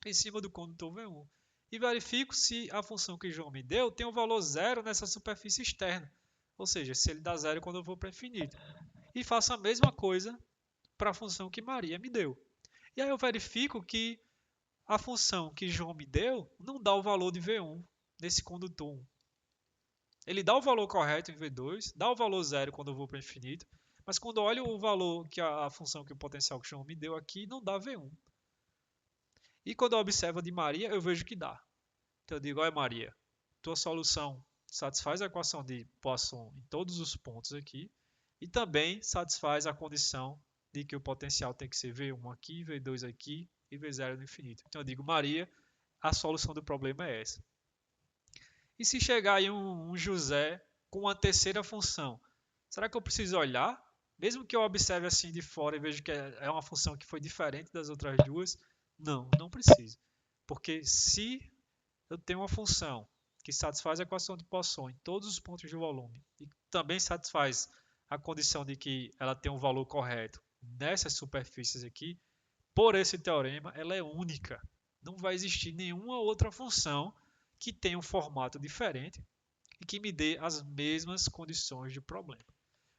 em cima do condutor V1. E verifico se a função que João me deu tem o valor zero nessa superfície externa. Ou seja, se ele dá zero quando eu vou para infinito. E faço a mesma coisa para a função que Maria me deu. E aí eu verifico que a função que João me deu não dá o valor de V1 nesse condutor 1. Ele dá o valor correto em V2, dá o valor zero quando eu vou para infinito, mas quando eu olho o valor que a função que o potencial que João me deu aqui, não dá V1. E quando eu observo a de Maria, eu vejo que dá. Então eu digo, olha Maria, tua solução satisfaz a equação de Poisson em todos os pontos aqui e também satisfaz a condição de que o potencial tem que ser V1 aqui, V2 aqui e V0 no infinito. Então eu digo, Maria, a solução do problema é essa. E se chegar aí um José com uma terceira função, será que eu preciso olhar? Mesmo que eu observe assim de fora e veja que é uma função que foi diferente das outras duas, não preciso. Porque se eu tenho uma função que satisfaz a equação de Poisson em todos os pontos do volume e também satisfaz a condição de que ela tem um valor correto nessas superfícies aqui, por esse teorema, ela é única. Não vai existir nenhuma outra função que tenha um formato diferente e que me dê as mesmas condições de problema.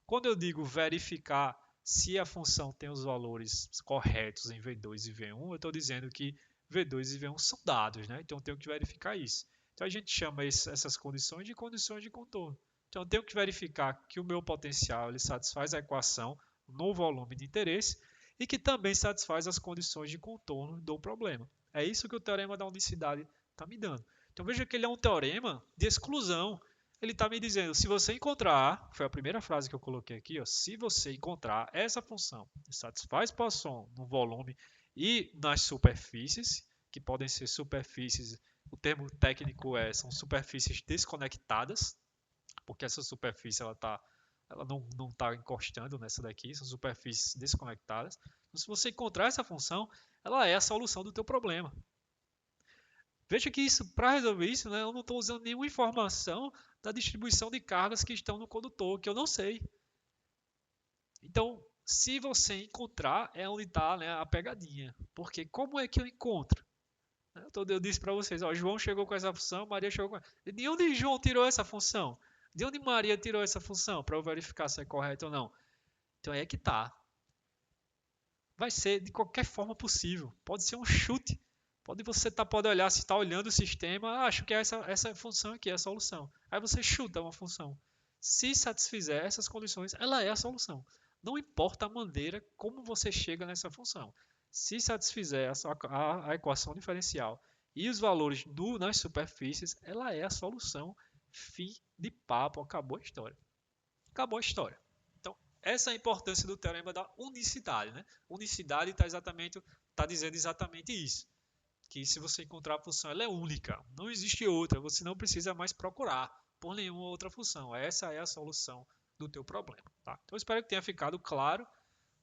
Quando eu digo verificar se a função tem os valores corretos em V2 e V1, eu estou dizendo que V2 e V1 são dados, né? Então eu tenho que verificar isso. Então a gente chama essas condições de contorno. Então eu tenho que verificar que o meu potencial ele satisfaz a equação no volume de interesse e que também satisfaz as condições de contorno do problema. É isso que o teorema da unicidade está me dando. Então veja que ele é um teorema de exclusão. Ele está me dizendo, se você encontrar, foi a primeira frase que eu coloquei aqui, ó, se você encontrar essa função que satisfaz Poisson no volume e nas superfícies, que podem ser superfícies, o termo técnico são superfícies desconectadas, porque essa superfície ela não está encostando nessa daqui, são superfícies desconectadas. Então, se você encontrar essa função, ela é a solução do teu problema. Veja que isso, para resolver isso, né, eu não estou usando nenhuma informação da distribuição de cargas que estão no condutor, que eu não sei. Então, se você encontrar, é onde está, né, a pegadinha. Porque como é que eu encontro? Eu disse para vocês, ó, João chegou com essa função, Maria chegou com essa. De onde João tirou essa função? De onde Maria tirou essa função? Para eu verificar se é correto ou não. Então é que está. Vai ser de qualquer forma possível. Pode ser um chute. Pode olhar, se está olhando o sistema, acho que é essa função aqui é a solução. Aí você chuta uma função. Se satisfizer essas condições, ela é a solução. Não importa a maneira como você chega nessa função. Se satisfizer a equação diferencial e os valores nas superfícies, ela é a solução. Fim de papo, acabou a história. Acabou a história. Então, essa é a importância do teorema da unicidade. Né? Unicidade está dizendo exatamente isso. Que se você encontrar a função, ela é única. Não existe outra. Você não precisa mais procurar por nenhuma outra função. Essa é a solução do teu problema. Tá? Então, espero que tenha ficado claro.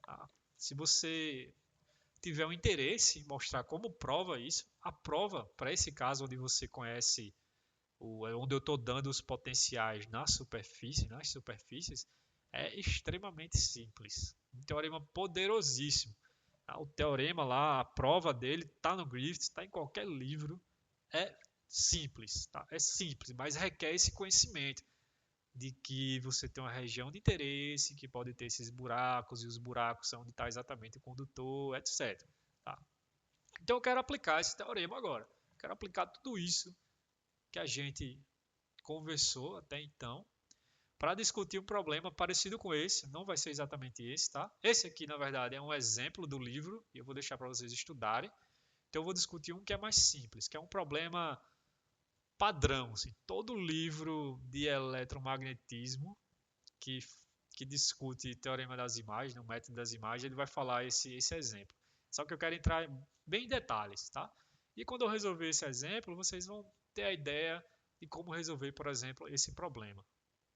Tá? Se você tiver um interesse em mostrar como prova isso, a prova, para esse caso onde você conhece, onde eu estou dando os potenciais nas superfícies, é extremamente simples. Um teorema poderosíssimo. O teorema lá, a prova dele está no Griffiths, está em qualquer livro. É simples, tá? É simples, mas requer esse conhecimento de que você tem uma região de interesse, que pode ter esses buracos, e os buracos são onde está exatamente o condutor, etc. Tá? Então eu quero aplicar esse teorema agora. Quero aplicar tudo isso que a gente conversou até então para discutir um problema parecido com esse. Não vai ser exatamente esse, tá? Esse aqui, na verdade, é um exemplo do livro e eu vou deixar para vocês estudarem. Então eu vou discutir um que é mais simples, que é um problema padrão. Assim, todo livro de eletromagnetismo que, que discute teorema das imagens, o método das imagens, ele vai falar esse exemplo. Só que eu quero entrar bem em detalhes, tá? E quando eu resolver esse exemplo, vocês vão ter a ideia de como resolver, por exemplo, esse problema.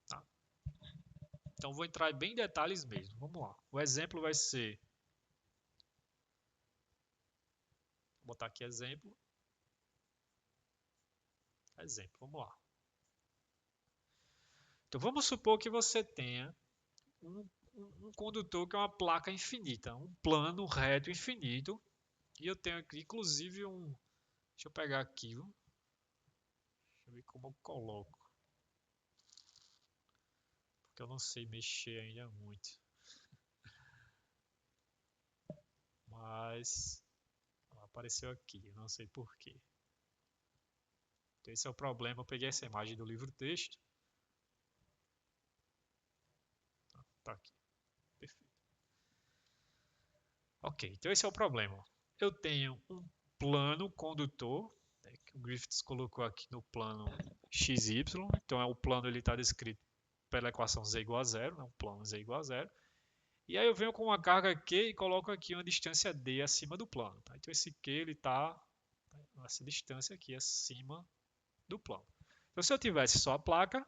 Tá? Então vou entrar bem em detalhes mesmo. Vamos lá. O exemplo vai ser. Vou botar aqui exemplo. Exemplo, vamos lá. Então vamos supor que você tenha um condutor que é uma placa infinita, um plano reto infinito. E eu tenho aqui, inclusive, Deixa eu pegar aqui, viu? Deixa eu ver como eu coloco. Porque eu não sei mexer ainda muito. Mas ela apareceu aqui, eu não sei porquê. Então esse é o problema. Eu peguei essa imagem do livro texto. Tá aqui. Perfeito. Ok, então esse é o problema. Eu tenho um plano condutor, né, que o Griffiths colocou aqui no plano XY. Então o plano está descrito pela equação z igual a zero, né, um plano z igual a zero. E aí eu venho com uma carga Q e coloco aqui uma distância D acima do plano. Tá? Então esse Q está nessa distância aqui acima do plano. Então se eu tivesse só a placa,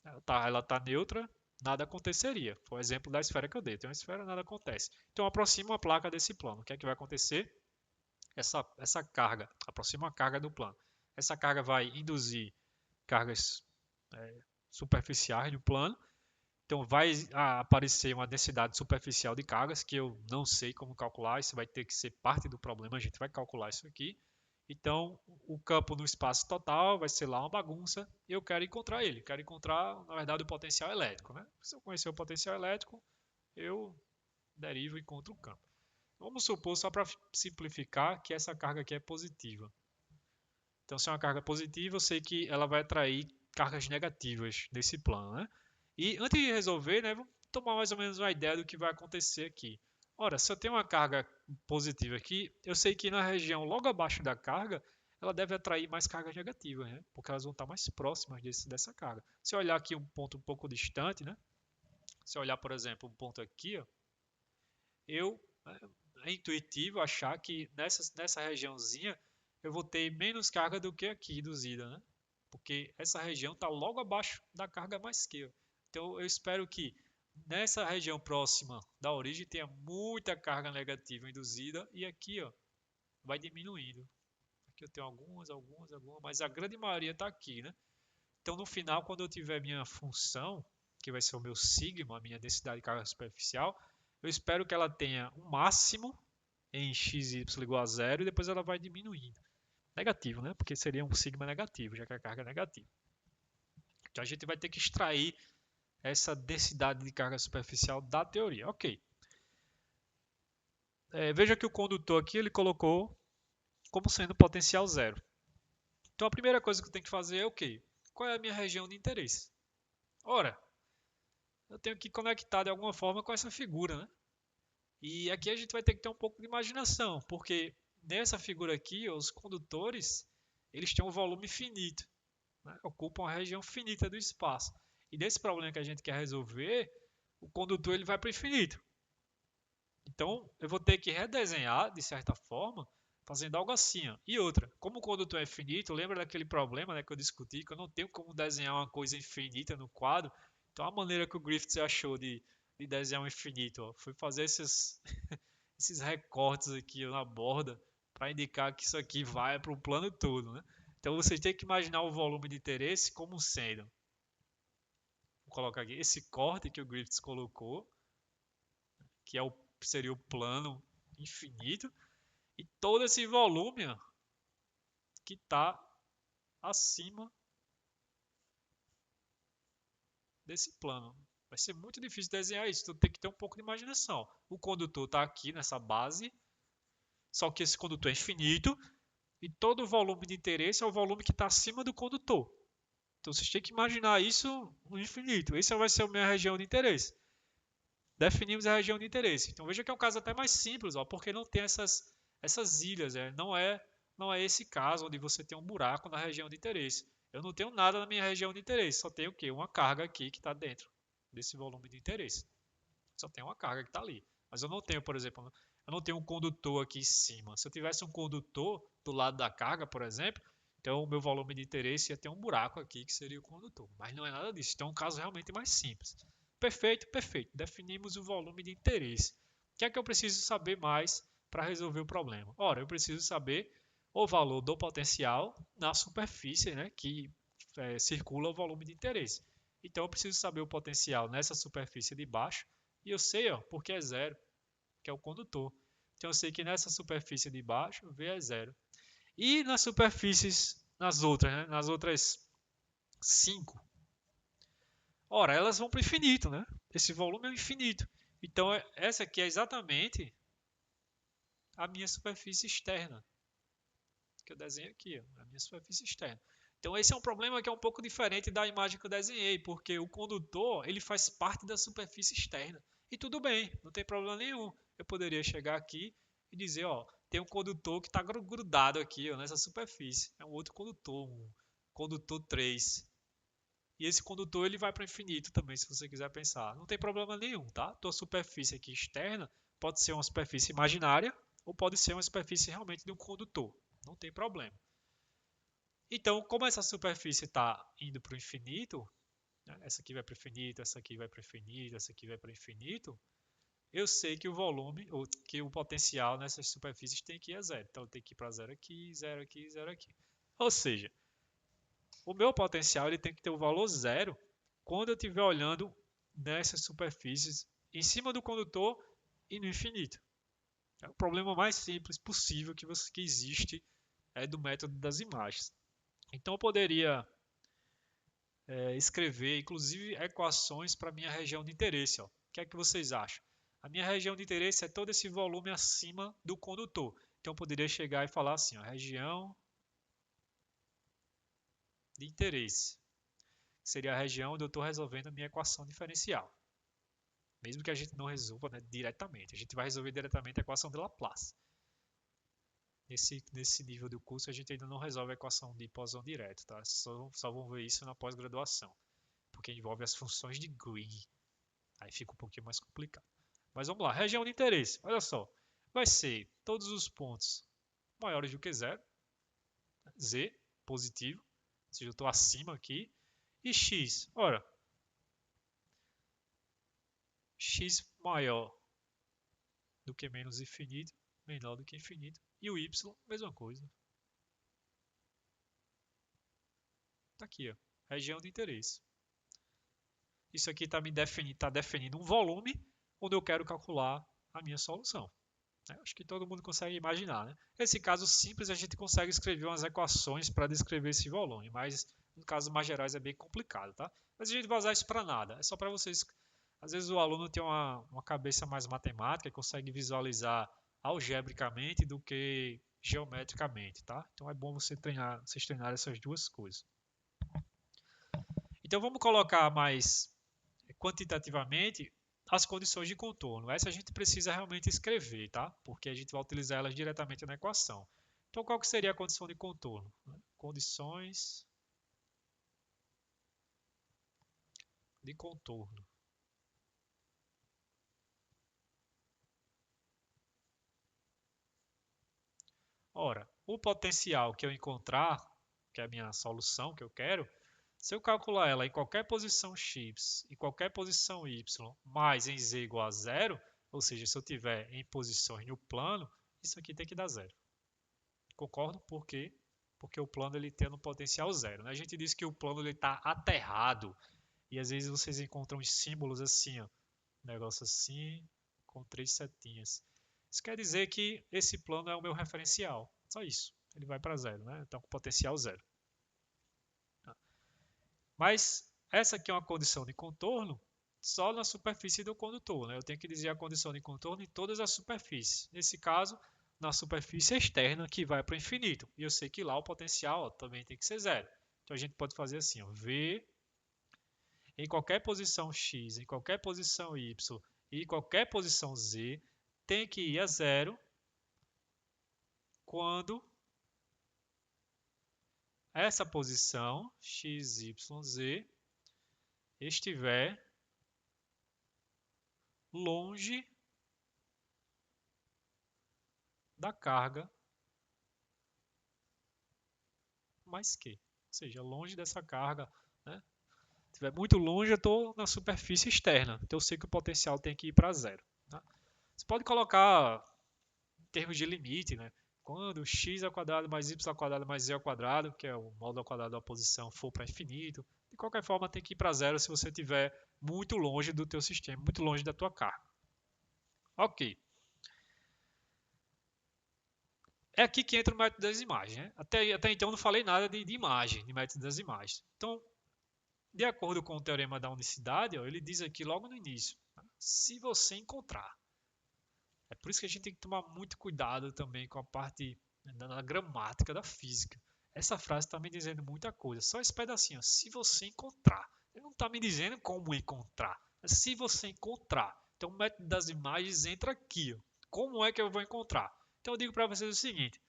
ela está neutra, nada aconteceria. Foi o exemplo da esfera que eu dei. Tem uma esfera, nada acontece. Então aproximo a placa desse plano. O que é que vai acontecer? Essa carga, aproxima a carga do plano. Essa carga vai induzir cargas superficiais do plano Então vai aparecer uma densidade superficial de cargas que eu não sei como calcular, isso vai ter que ser parte do problema, a gente vai calcular isso aqui. Então, o campo no espaço total vai ser lá uma bagunça e eu quero encontrar ele. Quero encontrar, na verdade, o potencial elétrico, né? Se eu conhecer o potencial elétrico, eu derivo e encontro o campo. Vamos supor, só para simplificar, que essa carga aqui é positiva. Então, se é uma carga positiva, eu sei que ela vai atrair cargas negativas nesse plano, né? E antes de resolver, né, vamos tomar mais ou menos uma ideia do que vai acontecer aqui. Ora, se eu tenho uma carga positiva aqui, eu sei que na região logo abaixo da carga, ela deve atrair mais cargas negativas, né? Porque elas vão estar mais próximas dessa carga. Se eu olhar aqui um ponto um pouco distante, né? Se eu olhar, por exemplo, um ponto aqui, ó, eu é intuitivo achar que nessa regiãozinha eu vou ter menos carga do que aqui induzida, né? Porque essa região está logo abaixo da carga mais que. Então eu espero que nessa região próxima da origem tenha muita carga negativa induzida e aqui ó, vai diminuindo. Aqui eu tenho algumas, mas a grande maioria está aqui, né? Então no final, quando eu tiver minha função, que vai ser o meu sigma, a minha densidade de carga superficial, eu espero que ela tenha um máximo em x e y igual a zero e depois ela vai diminuindo. Negativo, né? Porque seria um sigma negativo, já que a carga é negativa. Então a gente vai ter que extrair essa densidade de carga superficial da teoria. Ok. Veja que o condutor aqui ele colocou como sendo potencial zero. Então a primeira coisa que eu tenho que fazer é o quê? Qual é a minha região de interesse? Ora, eu tenho que conectar de alguma forma com essa figura, né? E aqui a gente vai ter que ter um pouco de imaginação, porque nessa figura aqui, os condutores, eles têm um volume finito, né? Ocupam a região finita do espaço. E desse problema que a gente quer resolver, o condutor ele vai para o infinito. Então, eu vou ter que redesenhar, de certa forma, fazendo algo assim. Ó. E outra, como o condutor é finito, lembra daquele problema, né, que eu discuti, que eu não tenho como desenhar uma coisa infinita no quadro. Então, a maneira que o Griffiths achou de desenhar um infinito ó, foi fazer esses recortes aqui na borda para indicar que isso aqui vai para o plano todo. Né? Então, vocês têm que imaginar o volume de interesse como sendo, vou colocar aqui, esse corte que o Griffiths colocou, que seria o plano infinito, e todo esse volume ó, que está acima desse plano. Vai ser muito difícil desenhar isso, então tem que ter um pouco de imaginação. O condutor está aqui nessa base, só que esse condutor é infinito, e todo o volume de interesse é o volume que está acima do condutor. Então vocês têm que imaginar isso no infinito. Essa vai ser a minha região de interesse. Definimos a região de interesse. Então veja que é um caso até mais simples, ó, porque não tem essas ilhas. Não é esse caso onde você tem um buraco na região de interesse. Eu não tenho nada na minha região de interesse, só tenho o quê? Uma carga aqui que está dentro desse volume de interesse. Só tem uma carga que está ali. Mas eu não tenho, por exemplo, eu não tenho um condutor aqui em cima. Se eu tivesse um condutor do lado da carga, por exemplo, então o meu volume de interesse ia ter um buraco aqui que seria o condutor. Mas não é nada disso. Então é um caso realmente mais simples. Perfeito, perfeito. Definimos o volume de interesse. O que é que eu preciso saber mais para resolver o problema? Ora, eu preciso saber o valor do potencial na superfície, né, que circula o volume de interesse. Então eu preciso saber o potencial nessa superfície de baixo e eu sei, ó, porque é zero, que é o condutor. Então eu sei que nessa superfície de baixo V é zero. E nas superfícies, nas outras 5, ora, elas vão para o infinito, né? Esse volume é o infinito. Então essa aqui é exatamente a minha superfície externa, que eu desenho aqui, ó, a minha superfície externa. Então esse é um problema que é um pouco diferente da imagem que eu desenhei, porque o condutor ele faz parte da superfície externa. E tudo bem, não tem problema nenhum. Eu poderia chegar aqui e dizer, ó, tem um condutor que está grudado aqui ó, nessa superfície. É um outro condutor, um condutor 3. E esse condutor ele vai para o infinito também, se você quiser pensar. Não tem problema nenhum, tá? Tua superfície aqui externa pode ser uma superfície imaginária ou pode ser uma superfície realmente de um condutor. Não tem problema. Então, como essa superfície está indo para o infinito, né, essa aqui vai para o infinito, essa aqui vai para o infinito, essa aqui vai para o infinito, eu sei que o volume, ou que o potencial nessas superfícies tem que ir a zero. Então, tem que ir para zero aqui, zero aqui, zero aqui. Ou seja, o meu potencial ele tem que ter o valor zero quando eu estiver olhando nessas superfícies em cima do condutor e no infinito. É o problema mais simples possível que existe do método das imagens. Então eu poderia escrever, inclusive, equações para a minha região de interesse. Ó. O que é que vocês acham? A minha região de interesse é todo esse volume acima do condutor. Então eu poderia chegar e falar assim, ó, região de interesse. Seria a região onde eu estou resolvendo a minha equação diferencial. Mesmo que a gente não resolva, né, diretamente. A gente vai resolver diretamente a equação de Laplace. Nesse nível do curso, a gente ainda não resolve a equação de Poisson direto, tá? Só vão ver isso na pós-graduação, porque envolve as funções de Green. Aí fica um pouquinho mais complicado. Mas vamos lá, região de interesse. Olha só, vai ser todos os pontos maiores do que zero, Z, positivo, ou seja, eu estou acima aqui, e X, ora, X maior do que menos infinito, menor do que infinito, e o Y, mesma coisa. Tá aqui, ó, região de interesse. Isso aqui está definindo um volume onde eu quero calcular a minha solução. Acho que todo mundo consegue imaginar. Né? Nesse caso simples, a gente consegue escrever umas equações para descrever esse volume, mas no caso mais gerais é bem complicado. Tá? Mas a gente vai usar isso para nada. É só para vocês. Às vezes o aluno tem uma cabeça mais matemática e consegue visualizar algebricamente do que geometricamente. Tá? Então é bom vocês treinar essas duas coisas. Então vamos colocar mais quantitativamente as condições de contorno. Essa a gente precisa realmente escrever, tá? Porque a gente vai utilizar elas diretamente na equação. Então, qual que seria a condição de contorno? Condições de contorno. Ora, o potencial que eu encontrar, que é a minha solução que eu quero, se eu calcular ela em qualquer posição x e qualquer posição y, mais em z igual a zero, ou seja, se eu tiver em posições no plano, isso aqui tem que dar zero. Concordo? Por quê? Porque o plano ele tem um potencial zero. Né? A gente diz que o plano está aterrado. E às vezes vocês encontram os símbolos assim, ó, um negócio assim, com 3 setinhas. Isso quer dizer que esse plano é o meu referencial. Só isso. Ele vai para zero, né? Então com potencial zero. Mas essa aqui é uma condição de contorno só na superfície do condutor. Né? Eu tenho que dizer a condição de contorno em todas as superfícies. Nesse caso, na superfície externa que vai para o infinito. E eu sei que lá o potencial ó, também tem que ser zero. Então a gente pode fazer assim, ó, V em qualquer posição x, em qualquer posição y e em qualquer posição z tem que ir a zero quando essa posição x, y, z estiver longe da carga mais Q. Ou seja, longe dessa carga. Né? Se estiver muito longe, eu estou na superfície externa. Então eu sei que o potencial tem que ir para zero. Tá? Você pode colocar em termos de limite, né? Quando x ao quadrado mais y ao quadrado mais z ao quadrado, que é o módulo ao quadrado da posição, for para infinito, de qualquer forma tem que ir para zero se você estiver muito longe do teu sistema, muito longe da tua carga. Ok. É aqui que entra o método das imagens. Né? Até então eu não falei nada de imagem, de método das imagens. Então, de acordo com o teorema da unicidade, ó, ele diz aqui logo no início, tá? Se você encontrar. É por isso que a gente tem que tomar muito cuidado também com a parte da gramática da física. Essa frase está me dizendo muita coisa. Só esse pedacinho, se você encontrar. Ele não está me dizendo como encontrar. Mas se você encontrar. Então o método das imagens entra aqui. Ó. Como é que eu vou encontrar? Então eu digo para vocês o seguinte.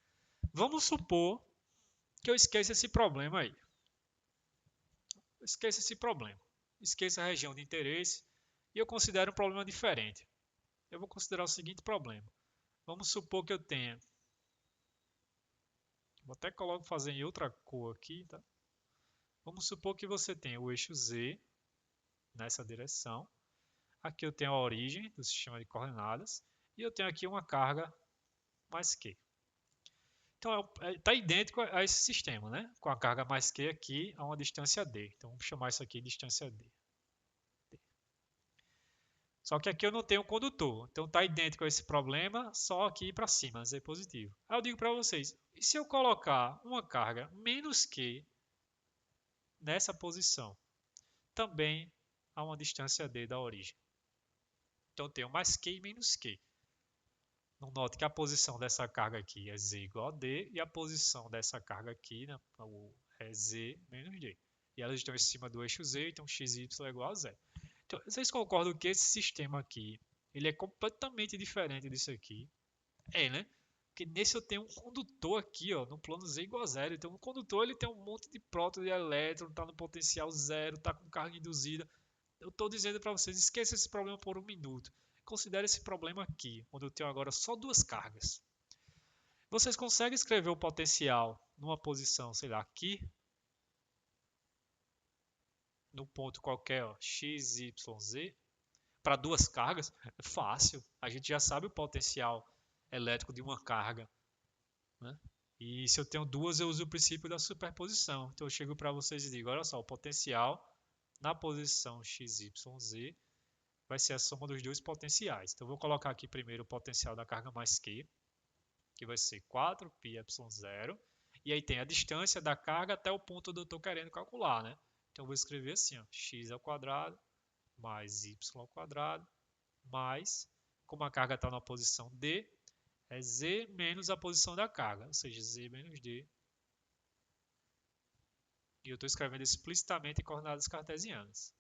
Vamos supor que eu esqueça esse problema aí. Esqueça esse problema. Esqueça a região de interesse. E eu considero um problema diferente. Eu vou considerar o seguinte problema. Vamos supor que eu tenha. Vou até fazer em outra cor aqui. Tá? Vamos supor que você tenha o eixo Z nessa direção. Aqui eu tenho a origem do sistema de coordenadas. E eu tenho aqui uma carga mais Q. Então está idêntico a esse sistema, né? Com a carga mais Q aqui a uma distância D. Então vamos chamar isso aqui de distância D. Só que aqui eu não tenho condutor. Então está idêntico a esse problema, só aqui para cima, Z positivo. Aí eu digo para vocês, e se eu colocar uma carga menos Q nessa posição? Também a uma distância D da origem. Então eu tenho mais Q e menos Q. Não note que a posição dessa carga aqui é Z igual a D e a posição dessa carga aqui, né, é Z menos D. E elas estão em cima do eixo Z, então XY é igual a zero. Então, vocês concordam que esse sistema aqui ele é completamente diferente disso aqui? É, né? Porque nesse eu tenho um condutor aqui, ó, no plano Z igual a zero. Então, o condutor ele tem um monte de próton e elétron, está no potencial zero, está com carga induzida. Eu estou dizendo para vocês, esqueça esse problema por um minuto. Considere esse problema aqui, onde eu tenho agora só duas cargas. Vocês conseguem escrever o potencial numa posição, sei lá, aqui, no ponto qualquer, ó, x, y, z, para duas cargas? É fácil. A gente já sabe o potencial elétrico de uma carga, né? E se eu tenho duas, eu uso o princípio da superposição. Então eu chego para vocês e digo, olha só, o potencial na posição x, y, z vai ser a soma dos dois potenciais. Então eu vou colocar aqui primeiro o potencial da carga mais Q, que vai ser 4πε0. E aí tem a distância da carga até o ponto onde eu estou querendo calcular, né? Então eu vou escrever assim, ó, x ao quadrado mais y ao quadrado mais, como a carga está na posição D, é z menos a posição da carga, ou seja, z menos d. E eu estou escrevendo explicitamente em coordenadas cartesianas,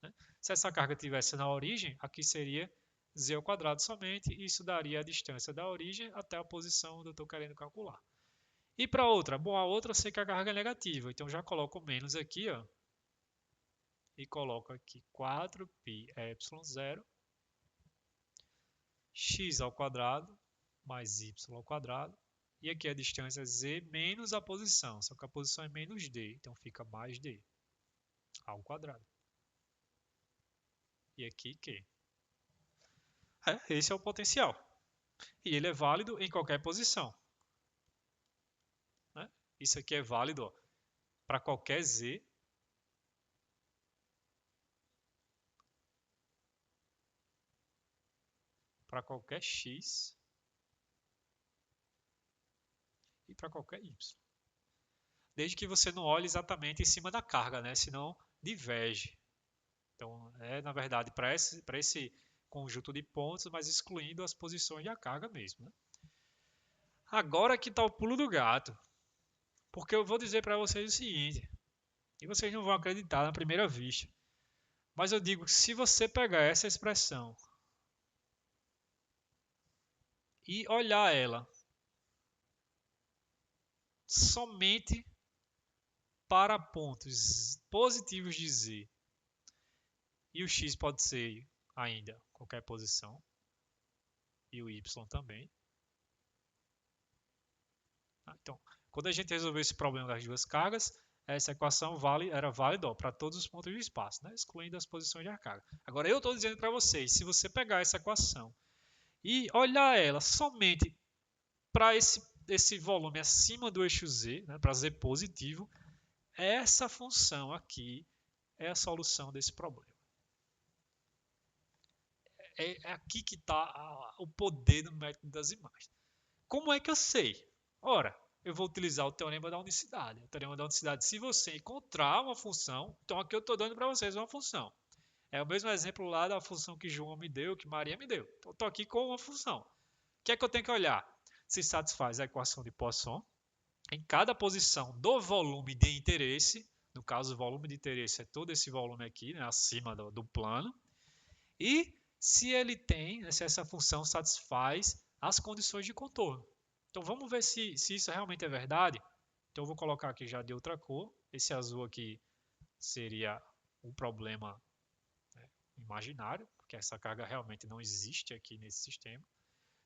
né? Se essa carga tivesse na origem, aqui seria z ao quadrado somente, e isso daria a distância da origem até a posição onde eu estou querendo calcular. E para a outra? Bom, a outra eu sei que a carga é negativa, então já coloco menos aqui, ó, e coloco aqui 4πε0 x ao quadrado mais y ao quadrado. E aqui a distância é z menos a posição, só que a posição é menos d, então fica mais d ao quadrado. E aqui q. Esse é o potencial. E ele é válido em qualquer posição, né? Isso aqui é válido para qualquer z, para qualquer x e para qualquer y. Desde que você não olhe exatamente em cima da carga, né? Senão diverge. Então, na verdade, para esse conjunto de pontos, mas excluindo as posições da carga mesmo, né? Agora que está o pulo do gato. Porque eu vou dizer para vocês o seguinte, e vocês não vão acreditar na primeira vista, mas eu digo que se você pegar essa expressão e olhar ela somente para pontos positivos de z, e o x pode ser ainda qualquer posição, e o y também. Então, quando a gente resolveu esse problema das duas cargas, essa equação era válida para todos os pontos de espaço, né? Excluindo as posições de carga. Agora, eu estou dizendo para vocês, se você pegar essa equação e olhar ela somente para esse volume acima do eixo z, né, para z positivo, essa função aqui é a solução desse problema. É aqui que está o poder do método das imagens. Como é que eu sei? Ora, eu vou utilizar o teorema da unicidade. O teorema da unicidade, se você encontrar uma função, então aqui eu estou dando para vocês uma função. É o mesmo exemplo lá da função que João me deu, que Maria me deu. Então, eu estou aqui com uma função. O que é que eu tenho que olhar? Se satisfaz a equação de Poisson em cada posição do volume de interesse. No caso, o volume de interesse é todo esse volume aqui, né, acima do plano. E se ele tem, né, se essa função satisfaz as condições de contorno. Então vamos ver se isso realmente é verdade. Então eu vou colocar aqui já de outra cor. Esse azul aqui seria um problema, né, imaginário, porque essa carga realmente não existe aqui nesse sistema.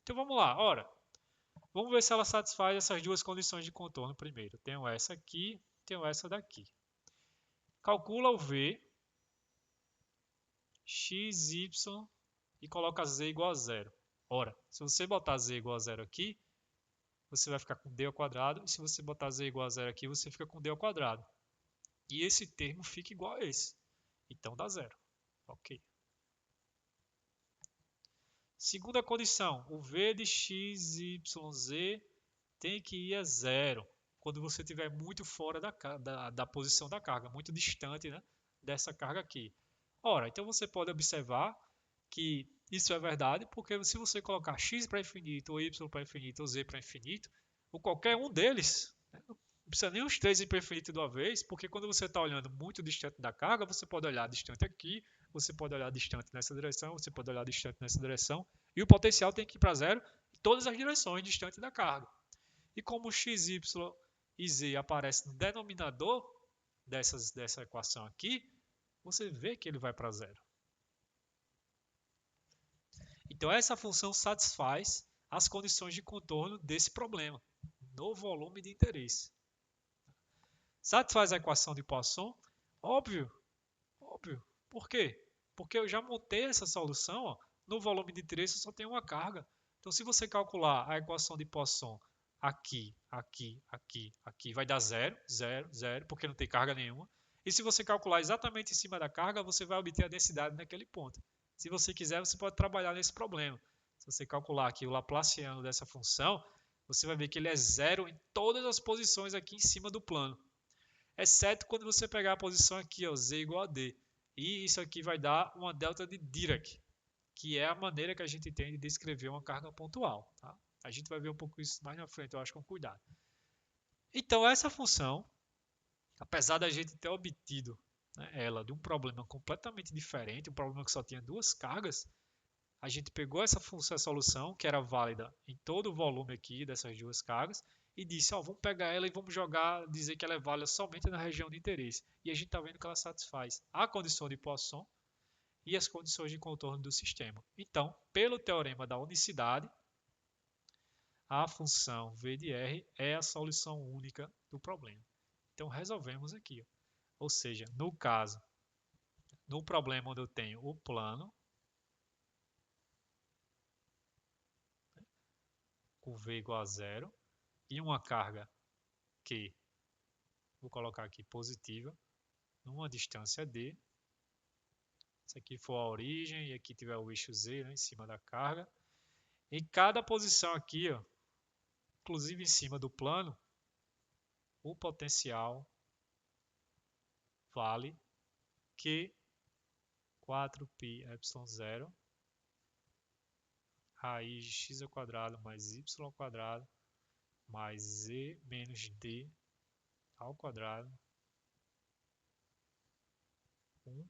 Então vamos lá, ora, vamos ver se ela satisfaz essas duas condições de contorno primeiro. Tenho essa aqui, tenho essa daqui. Calcula o V, x, y e coloca z igual a zero. Ora, se você botar z igual a zero aqui, você vai ficar com d ao quadrado. E se você botar z igual a zero aqui, você fica com d ao quadrado. E esse termo fica igual a esse. Então dá zero. Ok. Segunda condição, o v de x, y, z tem que ir a zero quando você estiver muito fora da posição da carga, muito distante, né, dessa carga aqui. Ora, então você pode observar que isso é verdade, porque se você colocar x para infinito, ou y para infinito, ou z para infinito, ou qualquer um deles, né, não precisa nem os três ir para infinito de uma vez, porque quando você está olhando muito distante da carga, você pode olhar distante aqui, você pode olhar distante nessa direção, você pode olhar distante nessa direção, e o potencial tem que ir para zero em todas as direções distante da carga. E como x, y e z aparecem no denominador dessa equação aqui, você vê que ele vai para zero. Então, essa função satisfaz as condições de contorno desse problema, no volume de interesse. Satisfaz a equação de Poisson? Óbvio, óbvio. Por quê? Porque eu já montei essa solução, ó, no volume de interesse só tem uma carga. Então, se você calcular a equação de Poisson aqui, aqui, aqui, aqui, vai dar zero, zero, zero, porque não tem carga nenhuma. E se você calcular exatamente em cima da carga, você vai obter a densidade naquele ponto. Se você quiser, você pode trabalhar nesse problema. Se você calcular aqui o Laplaciano dessa função, você vai ver que ele é zero em todas as posições aqui em cima do plano. Exceto quando você pegar a posição aqui, ó, z igual a d. E isso aqui vai dar uma delta de Dirac, que é a maneira que a gente tem de descrever uma carga pontual. Tá? A gente vai ver um pouco isso mais na frente, eu acho, com cuidado. Então, essa função, apesar da gente ter obtido, né, ela de um problema completamente diferente, um problema que só tinha duas cargas, a gente pegou essa função, essa solução, que era válida em todo o volume aqui dessas duas cargas, e disse, ó, vamos pegar ela e vamos jogar, dizer que ela é válida somente na região de interesse. E a gente está vendo que ela satisfaz a condição de Poisson e as condições de contorno do sistema. Então, pelo teorema da unicidade, a função v de r é a solução única do problema. Então, resolvemos aqui. Ó. Ou seja, no caso, no problema onde eu tenho o plano, com v igual a zero, e uma carga Q, vou colocar aqui positiva, numa distância d. Se aqui for a origem e aqui tiver o eixo z, né, em cima da carga. Em cada posição aqui, ó, inclusive em cima do plano, o potencial vale Q 4π epsilon 0 raiz de x ao quadrado mais y ao quadrado mais z menos d ao quadrado 1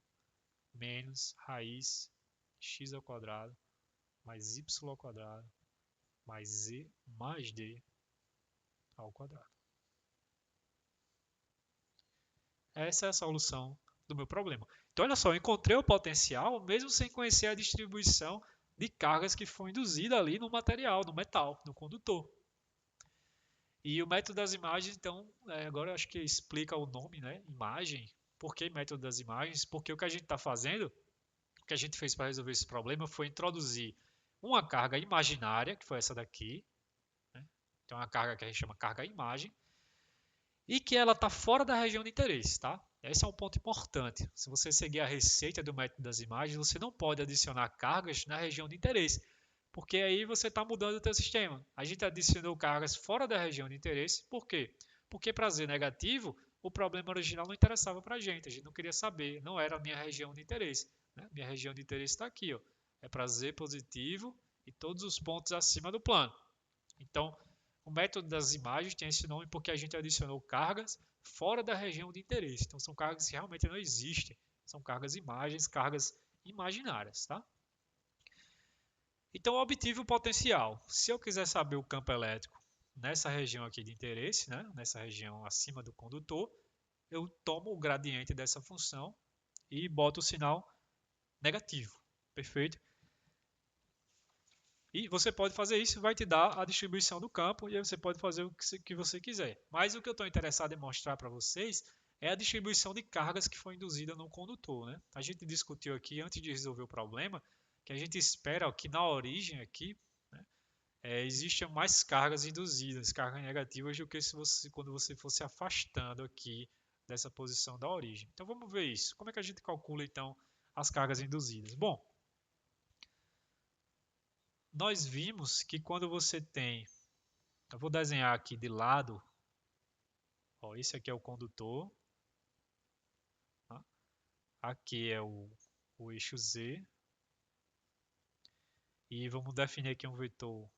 menos raiz de x ao quadrado mais y ao quadrado mais z mais d ao quadrado. Essa é a solução do meu problema. Então, olha só, eu encontrei o potencial mesmo sem conhecer a distribuição de cargas que foi induzida ali no material, no metal, no condutor. E o método das imagens, então, agora eu acho que explica o nome, né? Imagem. Por que método das imagens? Porque o que a gente está fazendo, o que a gente fez para resolver esse problema foi introduzir uma carga imaginária, que foi essa daqui, né? Então, é uma carga que a gente chama carga imagem, e que ela está fora da região de interesse, tá? Esse é um ponto importante. Se você seguir a receita do método das imagens, você não pode adicionar cargas na região de interesse, porque aí você está mudando o teu sistema. A gente adicionou cargas fora da região de interesse, por quê? Porque para Z negativo, o problema original não interessava para a gente não queria saber, não era a minha região de interesse. Né? Minha região de interesse está aqui, ó. É para Z positivo e todos os pontos acima do plano. Então, o método das imagens tem esse nome porque a gente adicionou cargas fora da região de interesse. Então, são cargas que realmente não existem. São cargas imagens, cargas imaginárias, tá? Então, eu obtive o potencial. Se eu quiser saber o campo elétrico nessa região aqui de interesse, né? Nessa região acima do condutor, eu tomo o gradiente dessa função e boto o sinal negativo. Perfeito? E você pode fazer isso, vai te dar a distribuição do campo e aí você pode fazer o que você quiser. Mas o que eu estou interessado em mostrar para vocês é a distribuição de cargas que foi induzida no condutor. Né? A gente discutiu aqui, antes de resolver o problema, que a gente espera que na origem aqui, né, existam mais cargas induzidas, cargas negativas, do que quando você fosse afastando aqui dessa posição da origem. Então vamos ver isso. Como é que a gente calcula então as cargas induzidas? Bom, nós vimos que quando você tem, eu vou desenhar aqui de lado, ó, esse aqui é o condutor, tá? Aqui é o eixo Z, e vamos definir aqui um vetor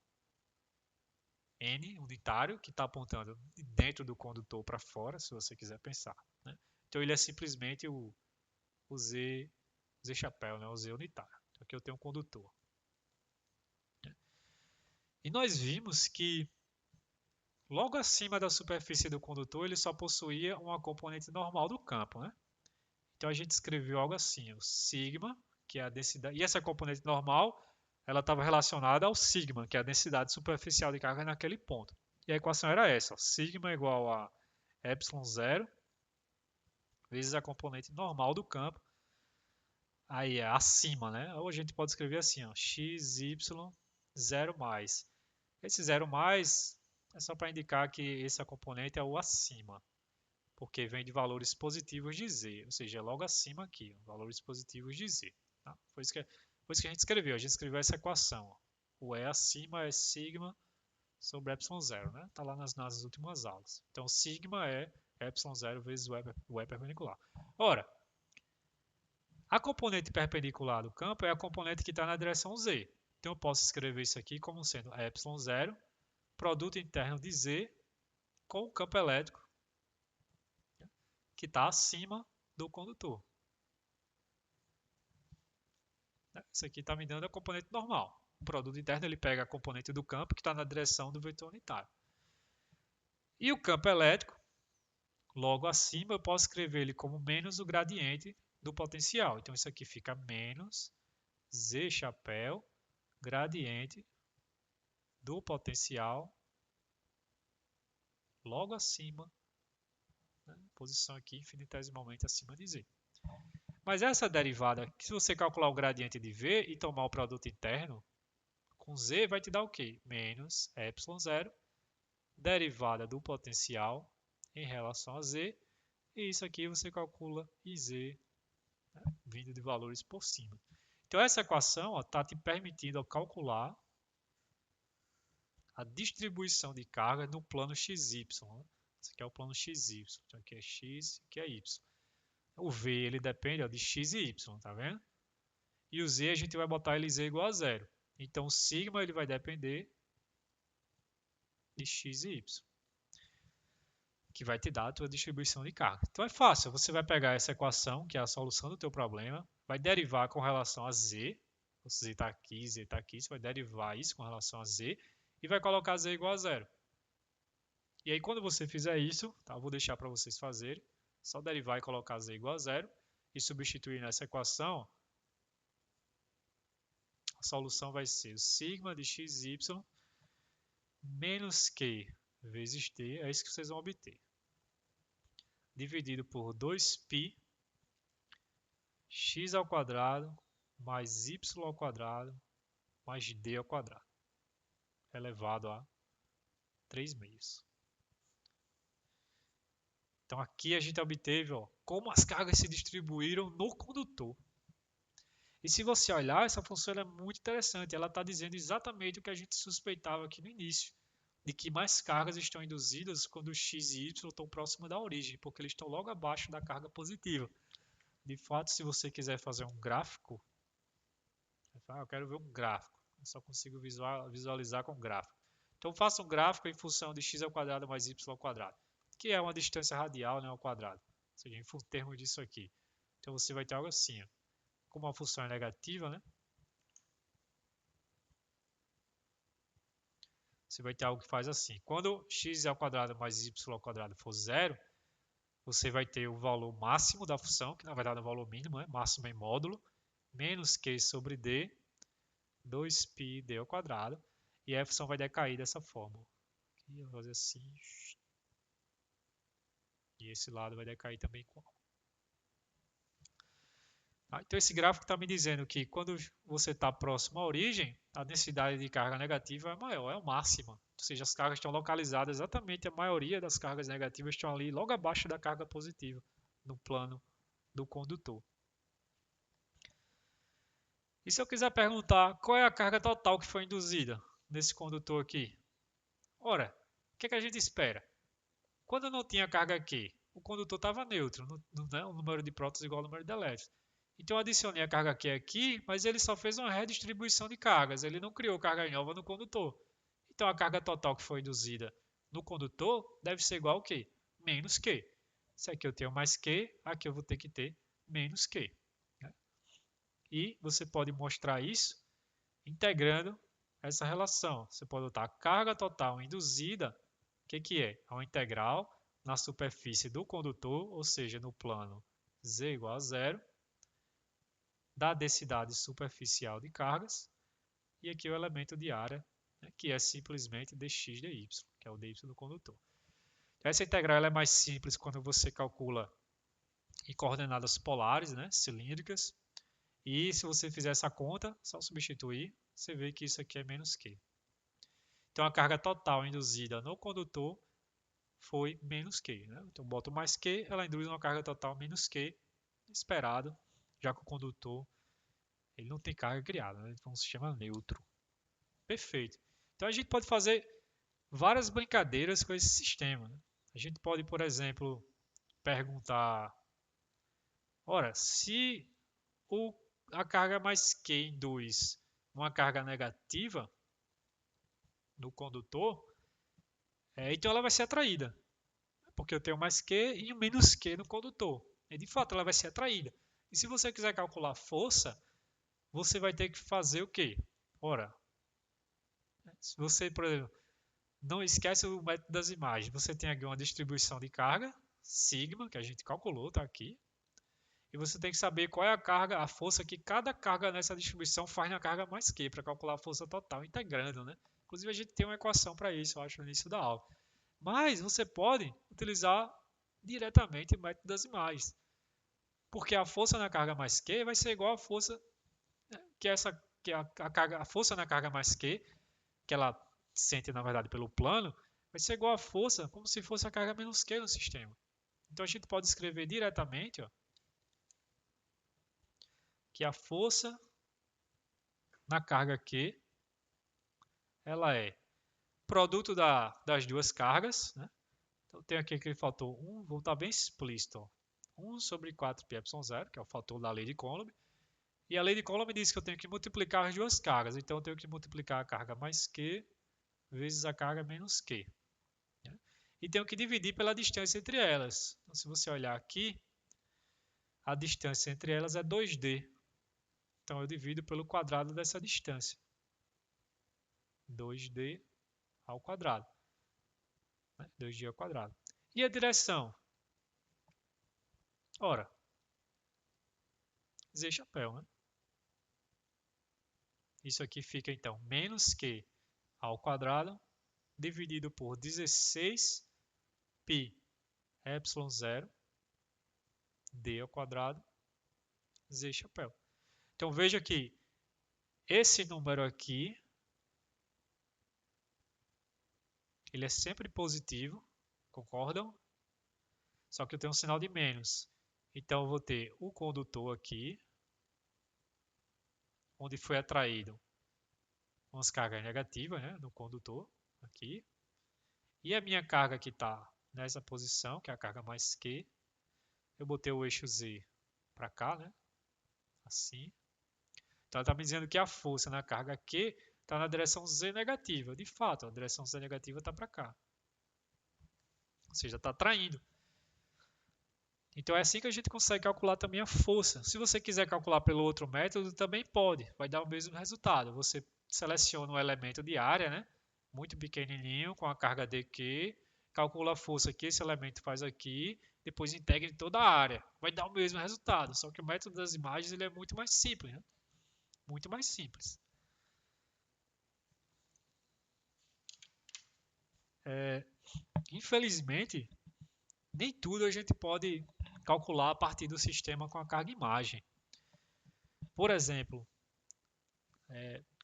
N unitário, que está apontando dentro do condutor para fora, se você quiser pensar, né? Então ele é simplesmente o Z chapéu, né? O Z unitário. Então, aqui eu tenho um condutor. E nós vimos que logo acima da superfície do condutor ele só possuía uma componente normal do campo, né? Então a gente escreveu algo assim, o sigma, que é a densidade, e essa componente normal, ela estava relacionada ao sigma, que é a densidade superficial de carga naquele ponto. E a equação era essa, ó, sigma igual a epsilon zero vezes a componente normal do campo, aí é acima, né? Ou a gente pode escrever assim, ó, x, y, 0 mais. Esse 0 mais é só para indicar que essa componente é o acima, porque vem de valores positivos de z, ou seja, é logo acima aqui, ó, valores positivos de z. Tá? Foi isso que a gente escreveu essa equação. Ó. O E acima é sigma sobre epsilon zero, né? Está lá nas últimas aulas. Então, sigma é epsilon zero vezes o E perpendicular. Ora, a componente perpendicular do campo é a componente que está na direção z. Então, eu posso escrever isso aqui como sendo epsilon zero, produto interno de z com o campo elétrico que está acima do condutor. Isso aqui está me dando a componente normal. O produto interno ele pega a componente do campo que está na direção do vetor unitário. E o campo elétrico, logo acima, eu posso escrever ele como menos o gradiente do potencial. Então, isso aqui fica menos Z chapéu, gradiente do potencial, logo acima, né? Posição aqui infinitesimalmente acima de Z. Mas essa derivada, se você calcular o gradiente de V e tomar o produto interno, com Z vai te dar o quê? Menos epsilon zero, derivada do potencial em relação a Z, e isso aqui você calcula IZ, né, vindo de valores por cima. Então essa equação está te permitindo calcular a distribuição de carga no plano XY. Né? Esse aqui é o plano XY, então aqui é X, aqui é Y. O V ele depende ó, de X e Y, tá vendo? E o Z a gente vai botar ele Z igual a zero. Então o sigma ele vai depender de X e Y, que vai te dar a tua distribuição de carga. Então é fácil, você vai pegar essa equação, que é a solução do teu problema, vai derivar com relação a Z, o Z está aqui, Z está aqui, você vai derivar isso com relação a Z e vai colocar Z igual a zero. E aí quando você fizer isso, tá, eu vou deixar para vocês fazerem, só derivar e colocar Z igual a zero e substituir nessa equação, a solução vai ser o sigma de xy menos q vezes t, é isso que vocês vão obter, dividido por 2π x ao quadrado mais y ao quadrado mais d ao quadrado, elevado a 3 meios. Então aqui a gente obteve ó, como as cargas se distribuíram no condutor. E se você olhar, essa função é muito interessante. Ela está dizendo exatamente o que a gente suspeitava aqui no início, de que mais cargas estão induzidas quando x e y estão próximos da origem, porque eles estão logo abaixo da carga positiva. De fato, se você quiser fazer um gráfico, eu quero ver um gráfico, eu só consigo visualizar com gráfico. Então faça um gráfico em função de x ao quadrado mais y ao quadrado, que é uma distância radial, né, ao quadrado, ou seja, em termos disso aqui. Então você vai ter algo assim, ó. Como a função é negativa, né, você vai ter algo que faz assim. Quando x ao quadrado mais y ao quadrado for zero, você vai ter o valor máximo da função, que na verdade é o valor mínimo, né, máximo em módulo, menos q sobre d, 2π d ao quadrado, e a função vai decair dessa forma. Aqui eu vou fazer assim. E esse lado vai decair também com então esse gráfico está me dizendo que quando você está próximo à origem, a densidade de carga negativa é maior, é o máxima. Ou seja, as cargas estão localizadas exatamente, a maioria das cargas negativas estão ali logo abaixo da carga positiva, no plano do condutor. E se eu quiser perguntar qual é a carga total que foi induzida nesse condutor aqui? Ora, o que é que a gente espera? Quando não tinha carga Q, o condutor estava neutro, né? O número de prótons igual ao número de elétrons. Então eu adicionei a carga Q aqui, mas ele só fez uma redistribuição de cargas, ele não criou carga nova no condutor. Então a carga total que foi induzida no condutor deve ser igual ao quê? Menos Q. Se aqui eu tenho mais Q, aqui eu vou ter que ter menos Q. Né? E você pode mostrar isso integrando essa relação. Você pode botar a carga total induzida, o que é? É uma integral na superfície do condutor, ou seja, no plano z igual a zero, da densidade superficial de cargas, e aqui o elemento de área, né, que é simplesmente dx dy, que é o dy do condutor. Essa integral é mais simples quando você calcula em coordenadas polares, né, cilíndricas, e se você fizer essa conta, só substituir, você vê que isso aqui é menos Q. Então a carga total induzida no condutor foi menos Q. Né? Então boto mais Q, ela induz uma carga total menos Q, esperado, já que o condutor ele não tem carga criada, né? Ele é um sistema neutro. Perfeito. Então a gente pode fazer várias brincadeiras com esse sistema. Né? A gente pode, por exemplo, perguntar, ora, se a carga mais Q induz uma carga negativa no condutor, então ela vai ser atraída, porque eu tenho mais Q e um menos Q no condutor. E de fato ela vai ser atraída. E se você quiser calcular força, você vai ter que fazer o quê? Ora, se você, por exemplo, não esquece o método das imagens, você tem aqui uma distribuição de carga, sigma, que a gente calculou, está aqui. E você tem que saber qual é a carga, a força que cada carga nessa distribuição faz na carga mais Q, para calcular a força total, integrando, né? Inclusive a gente tem uma equação para isso, eu acho, no início da aula. Mas você pode utilizar diretamente o método das imagens. Porque a força na carga mais Q vai ser igual à força que a força na carga mais Q, que ela sente na verdade pelo plano, vai ser igual à força como se fosse a carga menos Q no sistema. Então a gente pode escrever diretamente, ó, que a força na carga Q ela é produto das duas cargas, né? Então tem aqui aquele fator 1, vou estar bem explícito, ó. 1 sobre 4πε0, que é o fator da lei de Coulomb. E a lei de Coulomb diz que eu tenho que multiplicar as duas cargas. Então eu tenho que multiplicar a carga mais Q vezes a carga menos Q. Né? E tenho que dividir pela distância entre elas. Então se você olhar aqui, a distância entre elas é 2D. Então eu divido pelo quadrado dessa distância. 2D ao quadrado. Né? 2D ao quadrado. E a direção? Ora, Z chapéu, né? Isso aqui fica então menos Q ao quadrado dividido por 16 π epsilon 0 d ao quadrado Z chapéu. Então veja que esse número aqui ele é sempre positivo, concordam? Só que eu tenho um sinal de menos. Então eu vou ter o condutor aqui, onde foi atraído umas cargas negativas, né, no condutor aqui. E a minha carga que está nessa posição, que é a carga mais Q, eu botei o eixo Z para cá, né? Assim. Então ela está me dizendo que a força na carga Q está na direção Z negativa. De fato, a direção Z negativa está para cá. Ou seja, está atraindo. Então é assim que a gente consegue calcular também a força. Se você quiser calcular pelo outro método, também pode. Vai dar o mesmo resultado. Você seleciona um elemento de área, né? Muito pequenininho, com a carga dq, calcula a força que esse elemento faz aqui, depois integra em toda a área. Vai dar o mesmo resultado, só que o método das imagens ele é muito mais simples. Né? Muito mais simples. Infelizmente, nem tudo a gente pode calcular a partir do sistema com a carga imagem. Por exemplo,